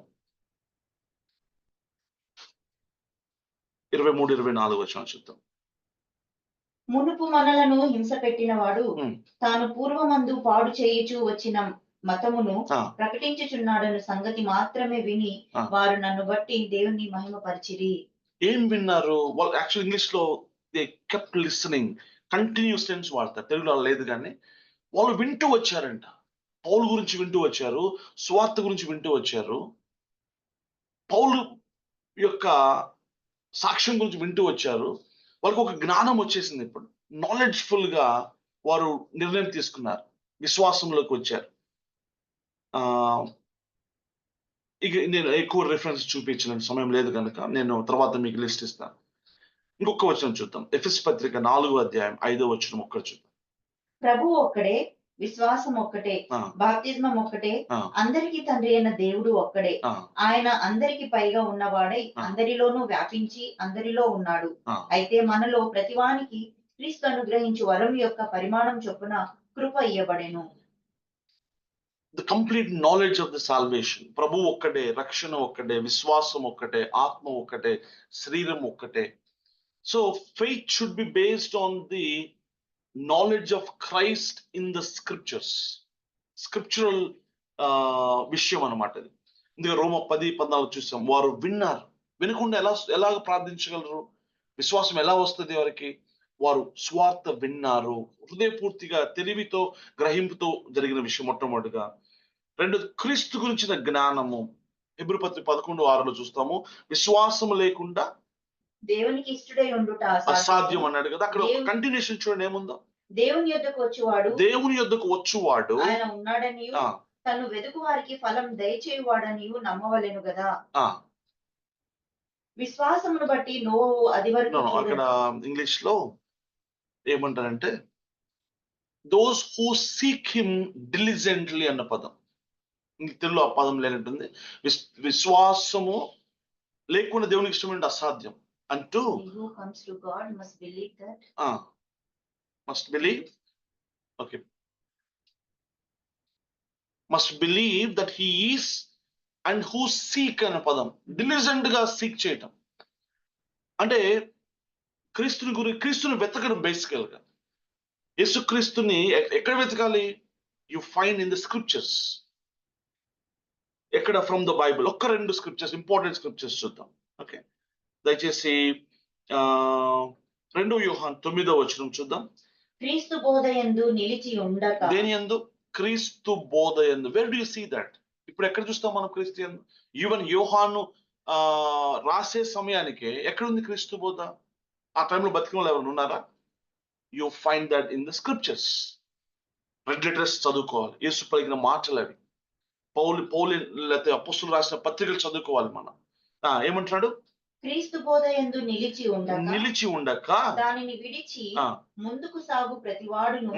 23-24 వచనాలు చూద్దాం. మునుపు మనలను హింస పెట్టినవాడు తాను పూర్వమందు పాడు చేయుచూ వచ్చిన మతమును ప్రకటించుచున్నాడను సంగతి మాత్రమే విని వారు నన్ను బట్టి దేవుని మహిమపరిచిరి. ఏం విన్నారు వాళ్ళు? యాక్చువల్ ఇంగ్లీష్ లో they kept listening, continuous tense వాడతారు. తెలుగులో లేదు, కానీ వాళ్ళు వింటూ వచ్చారంట. పౌలు గురించి వింటూ వచ్చారు, సువార్త గురించి వింటూ వచ్చారు, పౌలు యొక్క సాక్ష్యం గురించి వింటూ వచ్చారు. వాళ్ళకి ఒక జ్ఞానం వచ్చేసింది. ఇప్పుడు నాలెడ్జ్ఫుల్ గా వారు నిర్ణయం తీసుకున్నారు, విశ్వాసంలోకి వచ్చారు. ఇక నేను ఎక్కువ రిఫరెన్స్ చూపించిన సమయం లేదు కనుక నేను తర్వాత మీకు లిస్ట్ ఇస్తాను. ఇంకొక వచనం చూద్దాం. ఎఫెసు పత్రిక 4వ అధ్యాయం 5వ వచనం ఒక్కటి చూద్దాం. ప్రభు ఒక్కడే, విశ్వాసం ఒక్కటే, బాప్తిజమం ఒక్కటే, అందరికీ తండ్రి అయిన దేవుడు ఒక్కడే. ఆయన అందరికి పైగా ఉన్నవాడై అందరిలోనూ వ్యాపించి అందరిలో ఉన్నాడు. అయితే మనలో ప్రతివానికి క్రీస్తు అనుగ్రహించు వరం యొక్క పరిమాణం చొప్పున కృప ఇయ్యబడెను. The complete knowledge of the salvation. ప్రభు ఒక్కటే, రక్షణ ఒక్కటే, విశ్వాసం ఒక్కటే, ఆత్మ ఒక్కటే, శరీరం ఒక్కటే. So faith should be based on the knowledge of Christ in the scriptures. Scriptural విషయం అన్నమాట ఇది. ఇందులో రోమ 10:14 చూసాం. వారు విన్నారు, వినకుండా ఎలా ప్రార్థించగలరు? విశ్వాసం ఎలా వస్తుంది వారికి? వారు స్వార్థ విన్నారు, హృదయపూర్తిగా తెలివితో గ్రహింపుతో జరిగిన విషయం మొట్టమొదటిగా. 2, క్రీస్తు గురించిన జ్ఞానము. హెబ్రీ పత్రిక 11:6 చూస్తాము, విశ్వాసము లేకుండా దేవునికి ఇష్టడై ఉండుట అసాధ్యం అన్నాడు కదా. అక్కడ ఒక కంటిన్యూషన్ చూడండి ఏముందో. దేవుని యొద్దకు వచ్చువాడు ఆయన ఉన్నాడని తను వెదుకు వారికి ఫలం దయచేయువాడని నమ్మవలెను కదా. విశ్వాసమును బట్టి నోవహు అది వరకు అక్కడ ఇంగ్లీష్ లో ఏమంటారంటే those who seek him diligently అన్న పదం. తెలుగులో ఆ పదం లేనట్టుంది. విశ్వాసము లేకుండా దేవునికి ఇష్టమైన అసాధ్యం అంటూ must believe that he is and who seek అనే పదం. డిలిజెంట్ గా సీక్ చేయటం అంటే క్రీస్తుని వెతకడం. బేసికల్ గా యేసుక్రీస్తుని ఎక్కడ వెతకాలి? You find in the scriptures. ఎక్కడ? From the Bible. 2 scriptures, important scriptures చూద్దాం. ఓకే, దయచేసి 2 యోహాను 9వ వచనం చూద్దాం. క్రీస్తు బోధయందు నిలిచి ఉండక. దేని యందు? క్రీస్తు బోధయందు. Where do you see that? ఇప్పుడు ఎక్కడ చూస్తాం మనం క్రీస్తు యందు? ఈవెన్ యోహాను రాసే సమయానికి ఎక్కడుంది క్రీస్తు బోధ? ఆ టైంలో బతికిన వాళ్ళు ఎవరు ఉన్నారా? You find that in the scriptures. Red letters చదువుకోవాలి, యేసు పలికిన మాటలు అవి. పౌలు లేకపోతే అపోస్తులు రాసిన పత్రికలు చదువుకోవాలి మనం. ఏమంటున్నాడు? క్రీస్తు బోధయందు నిలిచి ఉండక దానిని విడిచి ముందుకు సాగు ప్రతివాడును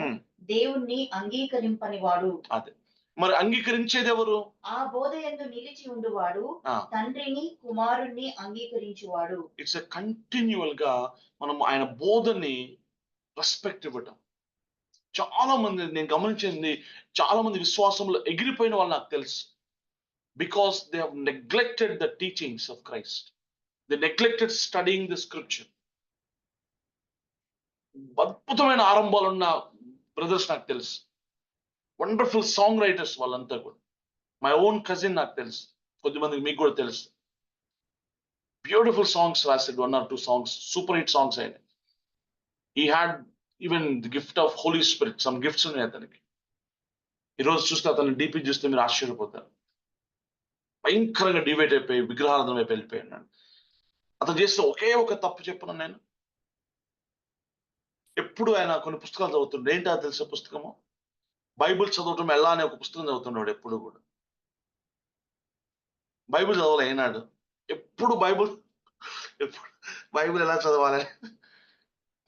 దేవుణ్ణి అంగీకరింపని వాడు. అదే మరి అంగీకరించేది ఎవరు? ఆ బోధయందు నిలిచి ఉండువాడు తండ్రిని కుమారుణ్ణి అంగీకరించువాడు. ఇట్స్ ఎ కంటిన్యూవల్ గా మనం ఆయన బోధని రెస్పెక్ట్ ఇవ్వటం. చాలా మంది నేను గమనించింది, చాలా మంది విశ్వాసంలో ఎగిరిపోయిన వాళ్ళు నాకు తెలుసు. Because they have neglected the teachings of Christ. They neglected studying the scripture. అద్భుతమైన ఆరంభాలు ఉన్న బ్రదర్స్ నాకు తెలుసు, వండర్ఫుల్ సాంగ్ రైటర్స్ వాళ్ళంతా కూడా. మై ఓన్ కజిన్ నాకు తెలుసు, కొద్దిమందికి మీకు కూడా తెలుసు. బ్యూటిఫుల్ సాంగ్స్ రాసాడు, 1 or 2 songs, super hit songs అయినాయి. He had even the gift of holy spirit, some gifts ఉన్నాయి అతనికి. ఈరోజు చూస్తే అతను డీపీ చూస్తే మీరు ఆశ్చర్యపోతారు. భయంకరంగా డివైట్ అయిపోయి విగ్రహారాధన వైపు వెళ్ళిపోయాడు. అతను చేస్తే ఒకే ఒక తప్పు చెప్పను నేను. ఎప్పుడు ఆయన కొన్ని పుస్తకాలు చదువుతుండే. ఏంటో తెలిసే పుస్తకము? బైబిల్ చదవటం ఎలా అనే ఒక పుస్తకం చదువుతున్నాడు ఎప్పుడు కూడా. బైబిల్ చదవాలి అయినాడు. ఎప్పుడు బైబిల్ ఎలా చదవాలి?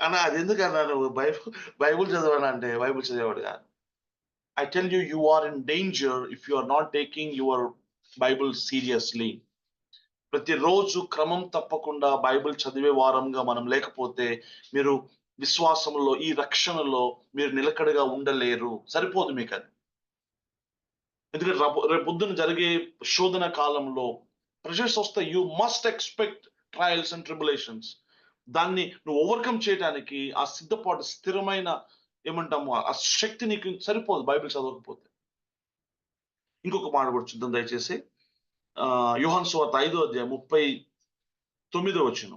అన్న అది ఎందుకు అన్నాను, బైబుల్ చదవను అంటే బైబుల్ చదివాడు కాదు. I tell you, you are in danger if you are not taking your Bible seriously. ప్రతిరోజు క్రమం తప్పకుండా బైబిల్ చదివే వారంగా మనం లేకపోతే మీరు విశ్వాసంలో, ఈ రక్షణలో మీరు నిలకడగా ఉండలేరు. సరిపోదు మీకు అది. ఎందుకంటే రేపు పొద్దున జరిగే శోధన కాలంలో ప్రెషర్స్ వస్తాయి. You must expect trials and tribulations. దాన్ని నువ్వు ఓవర్కమ్ చేయడానికి ఆ సిద్ధపాటు, స్థిరమైన ఏమంటాము ఆ శక్తి నీకు సరిపోదు బైబిల్ చదవకపోతే. ఇంకొక మాట కూడా చూద్దాం దయచేసి. యోహాను సువార్త 5:39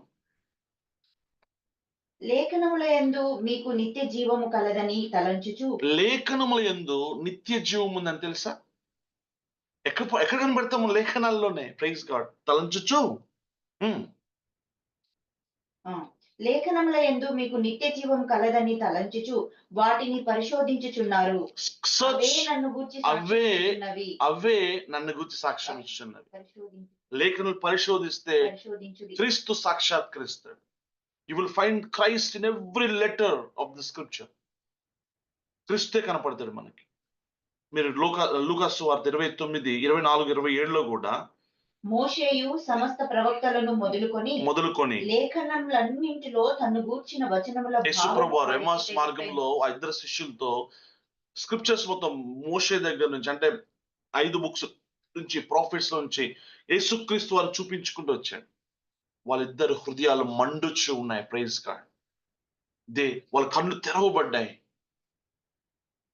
లేఖనముల యందు మీకు నిత్య జీవము కలదని తలంచుచు. లేఖనముల యందు నిత్య జీవం ఉందని తెలుసా? ఎక్కడ కనబడతాము? లేఖనాల్లోనే. Praise God. తలంచుచు లేఖనముల యందు మీకు నిత్య జీవం కలదని తలంచుచు వాటిని పరిశోధించుచున్నారు. అవే నన్ను గురించి సాక్ష్యం ఇస్తున్నవి. లేఖనాలు పరిశోధిస్తే క్రీస్తు సాక్షాత్కరిస్తాడు. You will find Christ in every letter of the scripture. క్రీస్తే కనపడతాడు మనకి. మీరు లూకా సువార్త 29:24-27 కూడా మోషేయు సమస్త ప్రవక్తలను మొదలుకొని లేఖనములన్నింటిలో తన్ను గూర్చిన వచనముల యేసుప్రభువారు ఎమ్మాస్ మార్గంలో ఆ ఇద్దరు శిష్యులతో స్క్రిప్చర్స్ మొత్తం మోషే దగ్గర నుంచి, అంటే 5 బుక్స్ నుంచి, ప్రాఫిట్స్ నుంచి యేసుక్రీస్తు వారు చూపించుకుంటూ వచ్చాడు. వాళ్ళిద్దరు హృదయాలు మండుచు ఉన్నాయి. Praise god. వాళ్ళ కళ్ళు తెరవబడ్డాయి.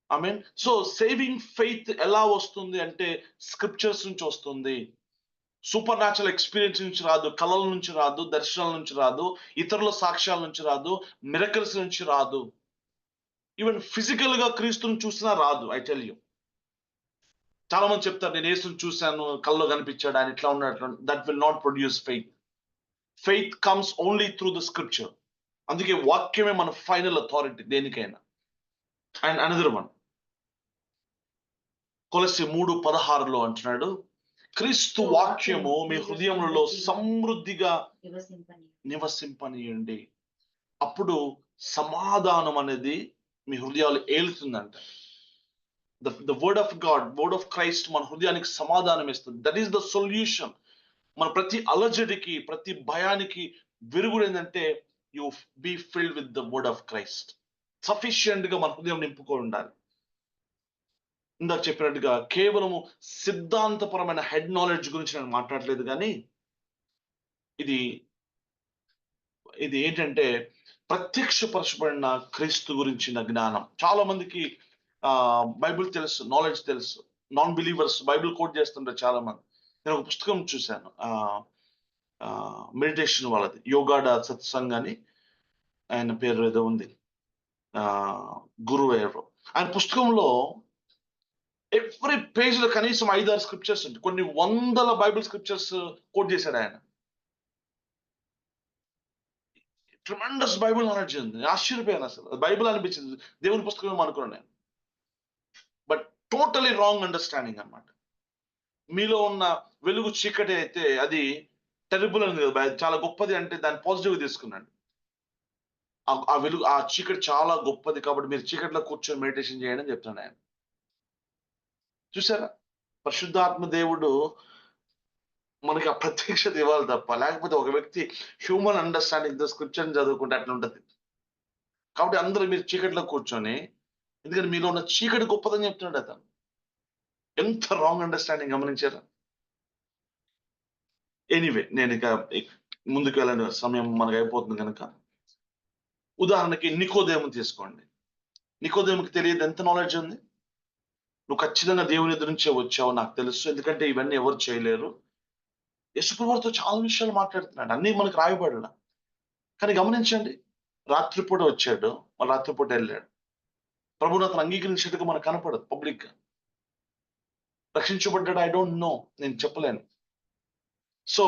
I mean, so saving faith ఎలా వస్తుంది అంటే స్క్రిప్చర్స్ నుంచి వస్తుంది. సూపర్ న్యాచురల్ ఎక్స్పీరియన్స్ నుంచి రాదు, కళల నుంచి రాదు, దర్శనాల నుంచి రాదు, ఇతరుల సాక్ష్యాల నుంచి రాదు, మిరకల్స్ నుంచి రాదు. ఈవెన్ ఫిజికల్ గా క్రీస్తుని చూసినా రాదు. I tell you. చాలా మంది చెప్తారు, నేను యేసుని చూశాను, కళ్ళలో కనిపించాడు, ఆయన ఇట్లా ఉన్నాడు. That will not produce faith. Faith comes only through the scripture. అందుకే వాక్యమే మన ఫైనల్ అథారిటీ దేనికైనా. అండ్ అనదర్ వన్, కొలస్సీ 3:16 అంటున్నాడు, క్రీస్తు వాక్యము మీ హృదయములలో సమృద్ధిగా నివసింపనీయండి, అప్పుడు సమాధానం అనేది మీ హృదయాలు ఏలుతుందంట. The word of god, word of Christ మన హృదయానికి సమాధానం ఇస్తుంది. That is the solution. మన ప్రతి అలజడికి, ప్రతి భయానికి విరుగుడు ఏంటంటే you be filled with the word of Christ. Sufficient గా మన హృదయం నింపుకొని ఉండాలి. ఇందాక చెప్పినట్టుగా కేవలము సిద్ధాంతపరమైన హెడ్ నాలెడ్జ్ గురించి నేను మాట్లాడలేదు, కానీ ఇది ఏంటంటే ప్రత్యక్షపరచబడిన క్రీస్తు గురించిన జ్ఞానం. చాలా మందికి బైబిల్ తెలుసు, నాలెడ్జ్ తెలుసు. నాన్ బిలీవర్స్ బైబిల్ కోట్ చేస్తుంటారు చాలా మంది. నేను ఒక పుస్తకం చూశాను, మెడిటేషన్ వాళ్ళది, యోగాడ సత్సంగ్ అని, ఆయన పేరు ఏదో ఉంది, గురువు ఎవరో. ఆయన పుస్తకంలో ఎవ్రీ పేజ్ లో కనీసం 5-6 స్క్రిప్చర్స్ ఉంటాయి. కొన్ని వందల బైబిల్ స్క్రిప్చర్స్ కోట్ చేశాడు ఆయన. ట్రిమెండస్ బైబిల్ నాలెడ్జ్ ఉంది. ఆశ్చర్యపోయాను అసలు. బైబిల్ అనిపించింది, దేవుని పుస్తకం అనుకున్నాను నేను. బట్ టోటలీ రాంగ్ అండర్స్టాండింగ్ అన్నమాట. మీలో ఉన్న వెలుగు చీకటి అయితే అది టెరిబుల్ అని కదా, చాలా గొప్పది అంటే దాన్ని పాజిటివ్ తీసుకున్నాడు. ఆ వెలుగు, ఆ చీకటి చాలా గొప్పది కాబట్టి మీరు చీకటిలో కూర్చొని మెడిటేషన్ చేయండి అని చెప్తున్నాడు ఆయన. చూసారా, పరిశుద్ధాత్మ దేవుడు మనకి ఆ ప్రత్యక్షత ఇవ్వాలి తప్ప, లేకపోతే ఒక వ్యక్తి హ్యూమన్ అండర్స్టాండింగ్ తో స్క్రిప్చర్ చదువుకుంటే అట్లా ఉంటది. కాబట్టి అందరూ మీరు చీకటిలో కూర్చొని, ఎందుకంటే మీలో ఉన్న చీకటి గొప్పదని చెప్తున్నాడు అతను. ఎంత రాంగ్ అండర్స్టాండింగ్ గమనించారా? ఎనీవే, నేను ఇక ముందుకు వెళ్ళని సమయం మనకు అయిపోతుంది కనుక, ఉదాహరణకి నికోదేము తీసుకోండి. నికోదేముకి తెలియదు ఎంత నాలెడ్జ్ ఉంది. నువ్వు ఖచ్చితంగా దేవుని ఎదురు నుంచే వచ్చావు నాకు తెలుసు, ఎందుకంటే ఇవన్నీ ఎవరు చేయలేరు. యేసుప్రభువుతో చాలా విషయాలు మాట్లాడుతున్నాడు, అన్ని మనకు రాయబడిన. కానీ గమనించండి, రాత్రిపూట వచ్చాడు, మళ్ళీ రాత్రిపూట వెళ్ళాడు. ప్రభుని అతను అంగీకరించేట్టుగా మనకు కనపడదు పబ్లిక్ గా. రక్షించబడ్డాడు, ఐ డోంట్ నో, నేను చెప్పలేను. So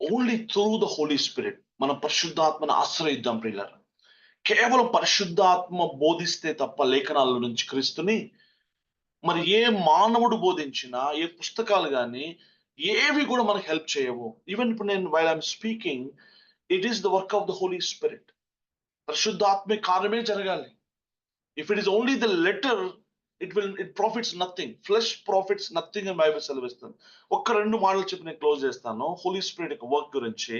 only through the holy spirit మనం పరిశుద్ధాత్మను ఆశ్రయిద్దాం ప్రియులారా. కేవలం పరిశుద్ధాత్మ బోధిస్తే తప్ప లేఖనాల నుంచి క్రీస్తుని మరి ఏ మానవుడు బోధించినా, ఏ పుస్తకాలు కానీ, ఏవి కూడా మనకు హెల్ప్ చేయవు. ఈవెన్ ఇప్పుడు నేను while I'm speaking, it is the work of the holy spirit. పరిశుద్ధాత్మ కార్యమే జరగాలి. If it is only the letter, it profits nothing. Flesh profits nothing అని బైబిల్ సెలవిస్తుంది. ఒక్క 2 మాటలు చెప్పి నేను క్లోజ్ చేస్తాను హోలీ స్పిరిట్ యొక్క వర్క్ గురించి.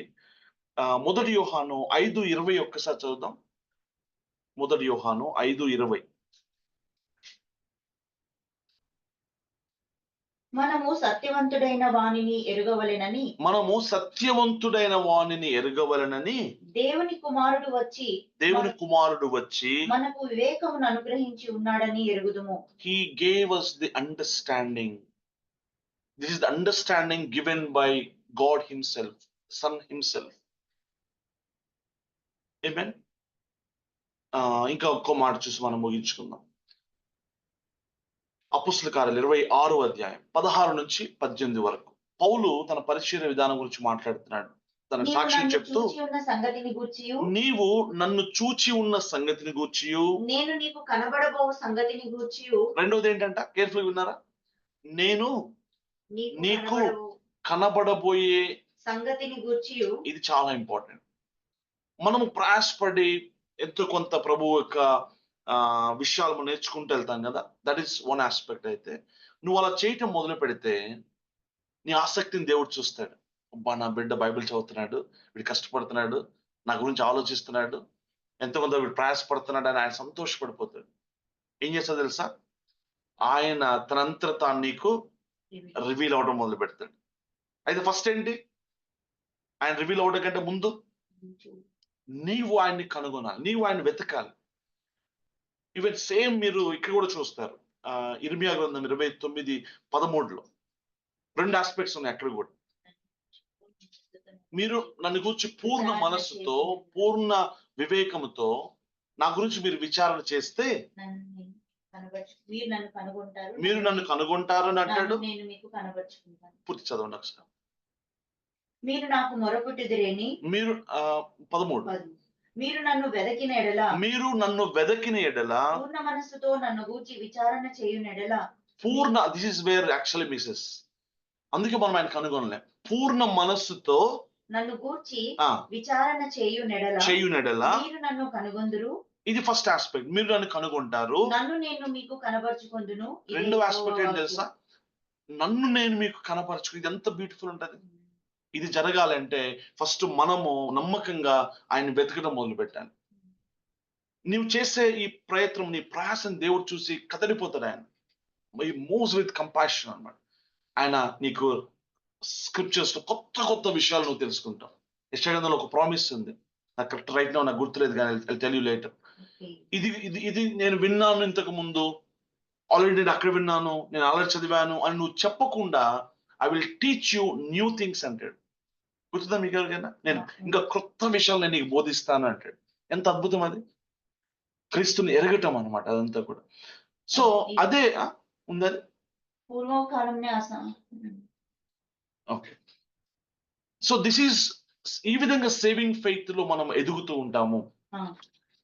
1 యోహాను 5:20 ఒక్కసారి చదువుదాం. 1 యోహాను 5:20. మనము సత్యవంతుడైన వానిని ఎరుగవలెనని దేవుని కుమారుడు వచ్చి మనకు వివేకమును అనుగ్రహించి ఉన్నాడని ఎరుగుదుము. He gave us the understanding. This is the understanding given by God himself, Son himself. Amen. ఇంకా ఒక్క మాట చూసి మనం ముగించుకుందాం. అపోస్తలుల కార్యాలు 26వ అధ్యాయం 16 నుంచి 18 వరకు పౌలు తన పరిచర్య విధానం గురించి మాట్లాడుతున్నాడు. తన సాక్ష్యం చెప్తూ, నీవు నన్ను చూచి ఉన్న సంగతిని గూర్చియు, నేను నీకు కనబడబో సంగతిని గూర్చియు. రెండోది ఏంటంట, కేర్ఫుల్ విన్నారా? నేను నీకు కనబడబోయే సంగతిని గూర్చియు. ఇది చాలా ఇంపార్టెంట్. మనము ప్రయాసపడి ఎంతో కొంత ప్రభు యొక్క విషయాలు మనం నేర్చుకుంటూ వెళ్తాం కదా. That is one aspect. అయితే నువ్వు అలా చేయటం మొదలు పెడితే నీ ఆసక్తిని దేవుడు చూస్తాడు. అబ్బా, నా బిడ్డ బైబిల్ చదువుతున్నాడు, వీడు కష్టపడుతున్నాడు, నా గురించి ఆలోచిస్తున్నాడు, ఎంతో కొంత వీడు ప్రయాసపడుతున్నాడు అని ఆయన సంతోషపడిపోతాడు. ఏం చేస్తాడు తెలుసా? ఆయన తనంతట తాను నీకు రివీల్ అవడం మొదలు పెడతాడు. అయితే ఫస్ట్ ఏంటి? ఆయన రివీల్ అవడం కంటే ముందు నీవు ఆయన్ని కనుగొనాలి, నీవు ఆయన వెతకాలి. ఈవెన్ సేమ్ మీరు ఇక్కడ కూడా చూస్తారు. ఇర్మియా గ్రంథం 29:13 2 ఆస్పెక్ట్స్ ఉన్నాయి అక్కడ కూడా. మీరు నన్ను గురించి పూర్ణ మనస్సుతో, పూర్ణ వివేకముతో నా గురించి మీరు విచారణ చేస్తే మీరు నన్ను కనుగొంటారు అని అంటాడు. పూర్తి చదవండి ఒకసారి. మీరు నాకు మొరపెట్టుదురేని, మీరు 13 మీరు నన్ను వెదకిన ఎడల పూర్ణ మనస్సుతో నన్ను గూర్చి విచారణ చేయున ఎడల పూర్ణ, this is where actually misses. అందుకే మనం ఆయన కనుగొనలేం. పూర్ణ మనస్సుతో నన్ను గూర్చి విచారణ చేయునెడల మీరు నన్ను కనుగొందురు. ఇది ఫస్ట్ ఆస్పెక్ట్. మీరు నన్ను కనుగొంటారు, నన్ను నేను మీకు కనబరుచుకొందును. రెండో ఆస్పెక్ట్ ఏం తెలుసా? నన్ను నేను మీకు కనపరచుకు. ఇది ఎంత బ్యూటిఫుల్ ఉంటది. ఇది జరగాలంటే ఫస్ట్ మనము నమ్మకంగా ఆయన వెతకడం మొదలు పెట్టాలి. నీవు చేసే ఈ ప్రయత్నం, నీ ప్రయాసం దేవుడు చూసి కదలిపోతాడు. ఆయన ఈ మూవ్స్ విత్ కంపాషన్ అన్నమాట. ఆయన నీకు స్క్రిప్చర్స్ లో కొత్త కొత్త విషయాలు నువ్వు తెలుసుకుంటావు. యెషయా ఒక ప్రామిస్ ఉంది, నాకు కరెక్ట్ రైట్ నౌ నాకు గుర్తులేదు, కానీ టెల్ యు లేటర్. ఇది నేను విన్నాను ఇంతకు ముందు, ఆల్రెడీ నేను అక్కడ విన్నాను, నేను ఆల్రెడీ చదివాను అని నువ్వు చెప్పకుండా I will teach you new things అంటాడు. గుర్తుందా మీకు ఎవరికైనా? నేను ఇంకా కొత్త విషయాలు నేను నీకు బోధిస్తాను అంటాడు. ఎంత అద్భుతం అది! క్రీస్తుని ఎరగటం అనమాట అదంతా కూడా. సో అదే ఉందని ఓకే. సో దిస్ ఈస్, ఈ విధంగా సేవింగ్ ఫెయిత్ లో మనం ఎదుగుతూ ఉంటాము.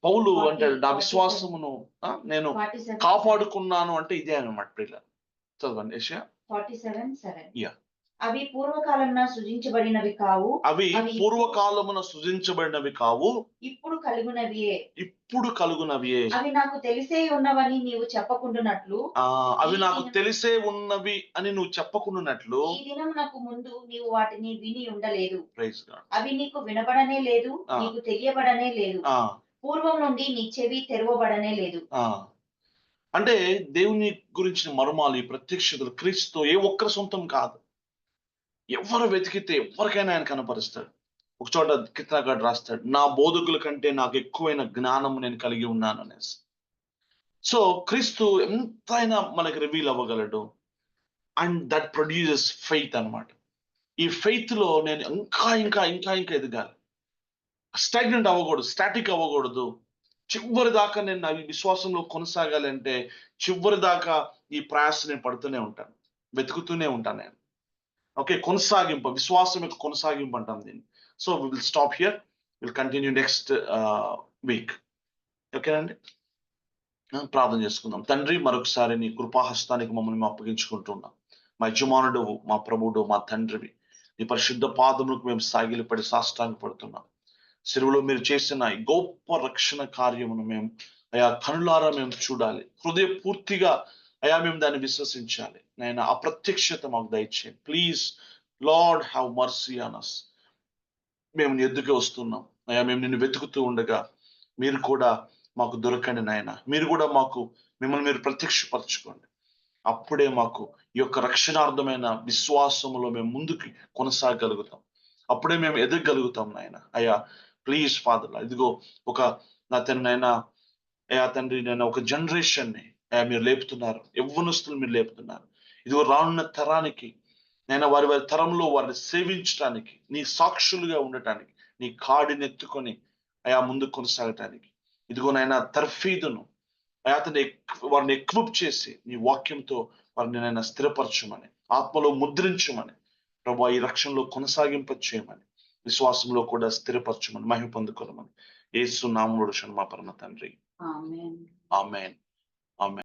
పౌలు అంటాడు, నా విశ్వాసమును నేను కాపాడుకున్నాను అంటే ఇదే అనమాట. ప్రియులారా చదవండి యెషయా 47:7. అవి పూర్వకాలమున సృజించబడినవి కావు, ఇప్పుడు కలుగునవియే. అవి నాకు తెలిసే ఉన్నవని నీవు చెప్పకుండునట్లు, అవి నాకు తెలిసే ఉన్నవి అని నువ్వు చెప్పకుండునట్లు ఈ దినం నాకు ముందు నీవు వాటిని విని ఉండలేదు. అవి నీకు వినబడనే లేదు, నీకు తెలియబడనే లేదు, పూర్వం నుండి నీ చెవి తెరవబడనే లేదు. అంటే దేవుని గురించిన మర్మాలు, ఈ ప్రత్యక్షతలు క్రీస్తు ఏ ఒక్కరి సొంతం కాదు. ఎవరు వెతికితే ఎవరికైనా ఆయన కనపరుస్తాడు. ఒక చోట కీర్తనకారుడు రాస్తాడు, నా బోధకుల కంటే నాకు ఎక్కువైన జ్ఞానము నేను కలిగి ఉన్నాను అనేసి. సో క్రీస్తు ఎంతైనా మనకి రివీల్ అవ్వగలడు. అండ్ దట్ ప్రొడ్యూసెస్ ఫెయిత్ అన్నమాట. ఈ ఫెయిత్ లో నేను ఇంకా ఇంకా ఇంకా ఇంకా ఎదగాలి. స్టాగ్నెంట్ అవ్వకూడదు, స్టాటిక్ అవ్వకూడదు. చివరి దాకా నేను నా విశ్వాసంలో కొనసాగాలి అంటే చివరి దాకా ఈ ప్రయాస నేను పడుతూనే ఉంటాను, వెతుకుతూనే ఉంటాను నేను. ఓకే, కొనసాగింపు, విశ్వాసం యొక్క కొనసాగింపు అంటాం దీన్ని. So we will stop here, will continue next week. ఓకేనండి, ప్రార్థన చేసుకుందాం. తండ్రి, మరొకసారి నీ కృపాహస్తానికి మమ్మల్ని అప్పగించుకుంటున్నాం. మా యజమానుడు, మా ప్రభుడు, మా తండ్రివి. నీ పరిశుద్ధ పాదములకు మేము సాగిలపడి సాష్టాంగపడుతున్నాం. సిలువలో మీరు చేసిన ఈ గొప్ప రక్షణ కార్యమును మేము అయా కనులారా మేము చూడాలి. హృదయపూర్తిగా అయా మేము దాన్ని విశ్వసించాలి. నేను అప్రత్యక్షత మాకు దయచేయండి. Please lord have mercy on us. మేము నీ ఎద్దుకే వస్తున్నాం అయ్యా. మేము నిన్ను వెతుకుతూ ఉండగా మీరు కూడా మాకు దొరకండి నాయన. మీరు కూడా మాకు మిమ్మల్ని మీరు ప్రత్యక్షపరచుకోండి. అప్పుడే మాకు ఈ యొక్క రక్షణార్థమైన విశ్వాసములో మేము ముందుకు కొనసాగలుగుతాం. అప్పుడే మేము ఎదగలుగుతాం నాయన. అయ్యా ప్లీజ్ ఫాదర్, ఇదిగో ఒక నా తండ్రి నాయన, అయ్యా తండ్రి నేను ఒక జనరేషన్ని అయ్యా మీరు లేపుతున్నారు. యవ్వనస్తులు మీరు లేపుతున్నారు. ఇదిగో రానున్న తరానికి నేను వారి వారి తరంలో వారిని సేవించడానికి, నీ సాక్షులుగా ఉండటానికి, నీ కాడిని ఎత్తుకొని అయా ముందుకు కొనసాగటానికి ఇదిగో నాయన తర్ఫీదును అయా అతన్ని వారిని ఎక్విప్ చేసి నీ వాక్యంతో వారిని నాయన స్థిరపరచమని, ఆత్మలో ముద్రించమని ప్రభు, ఈ రక్షణలో కొనసాగింప చేయమని, విశ్వాసంలో కూడా స్థిరపరచమని, మహిమ పొందుకోమని యేసు నామములో మా పరమ తండ్రి. ఆమేన్. ఆమేన్. ఆమేన్.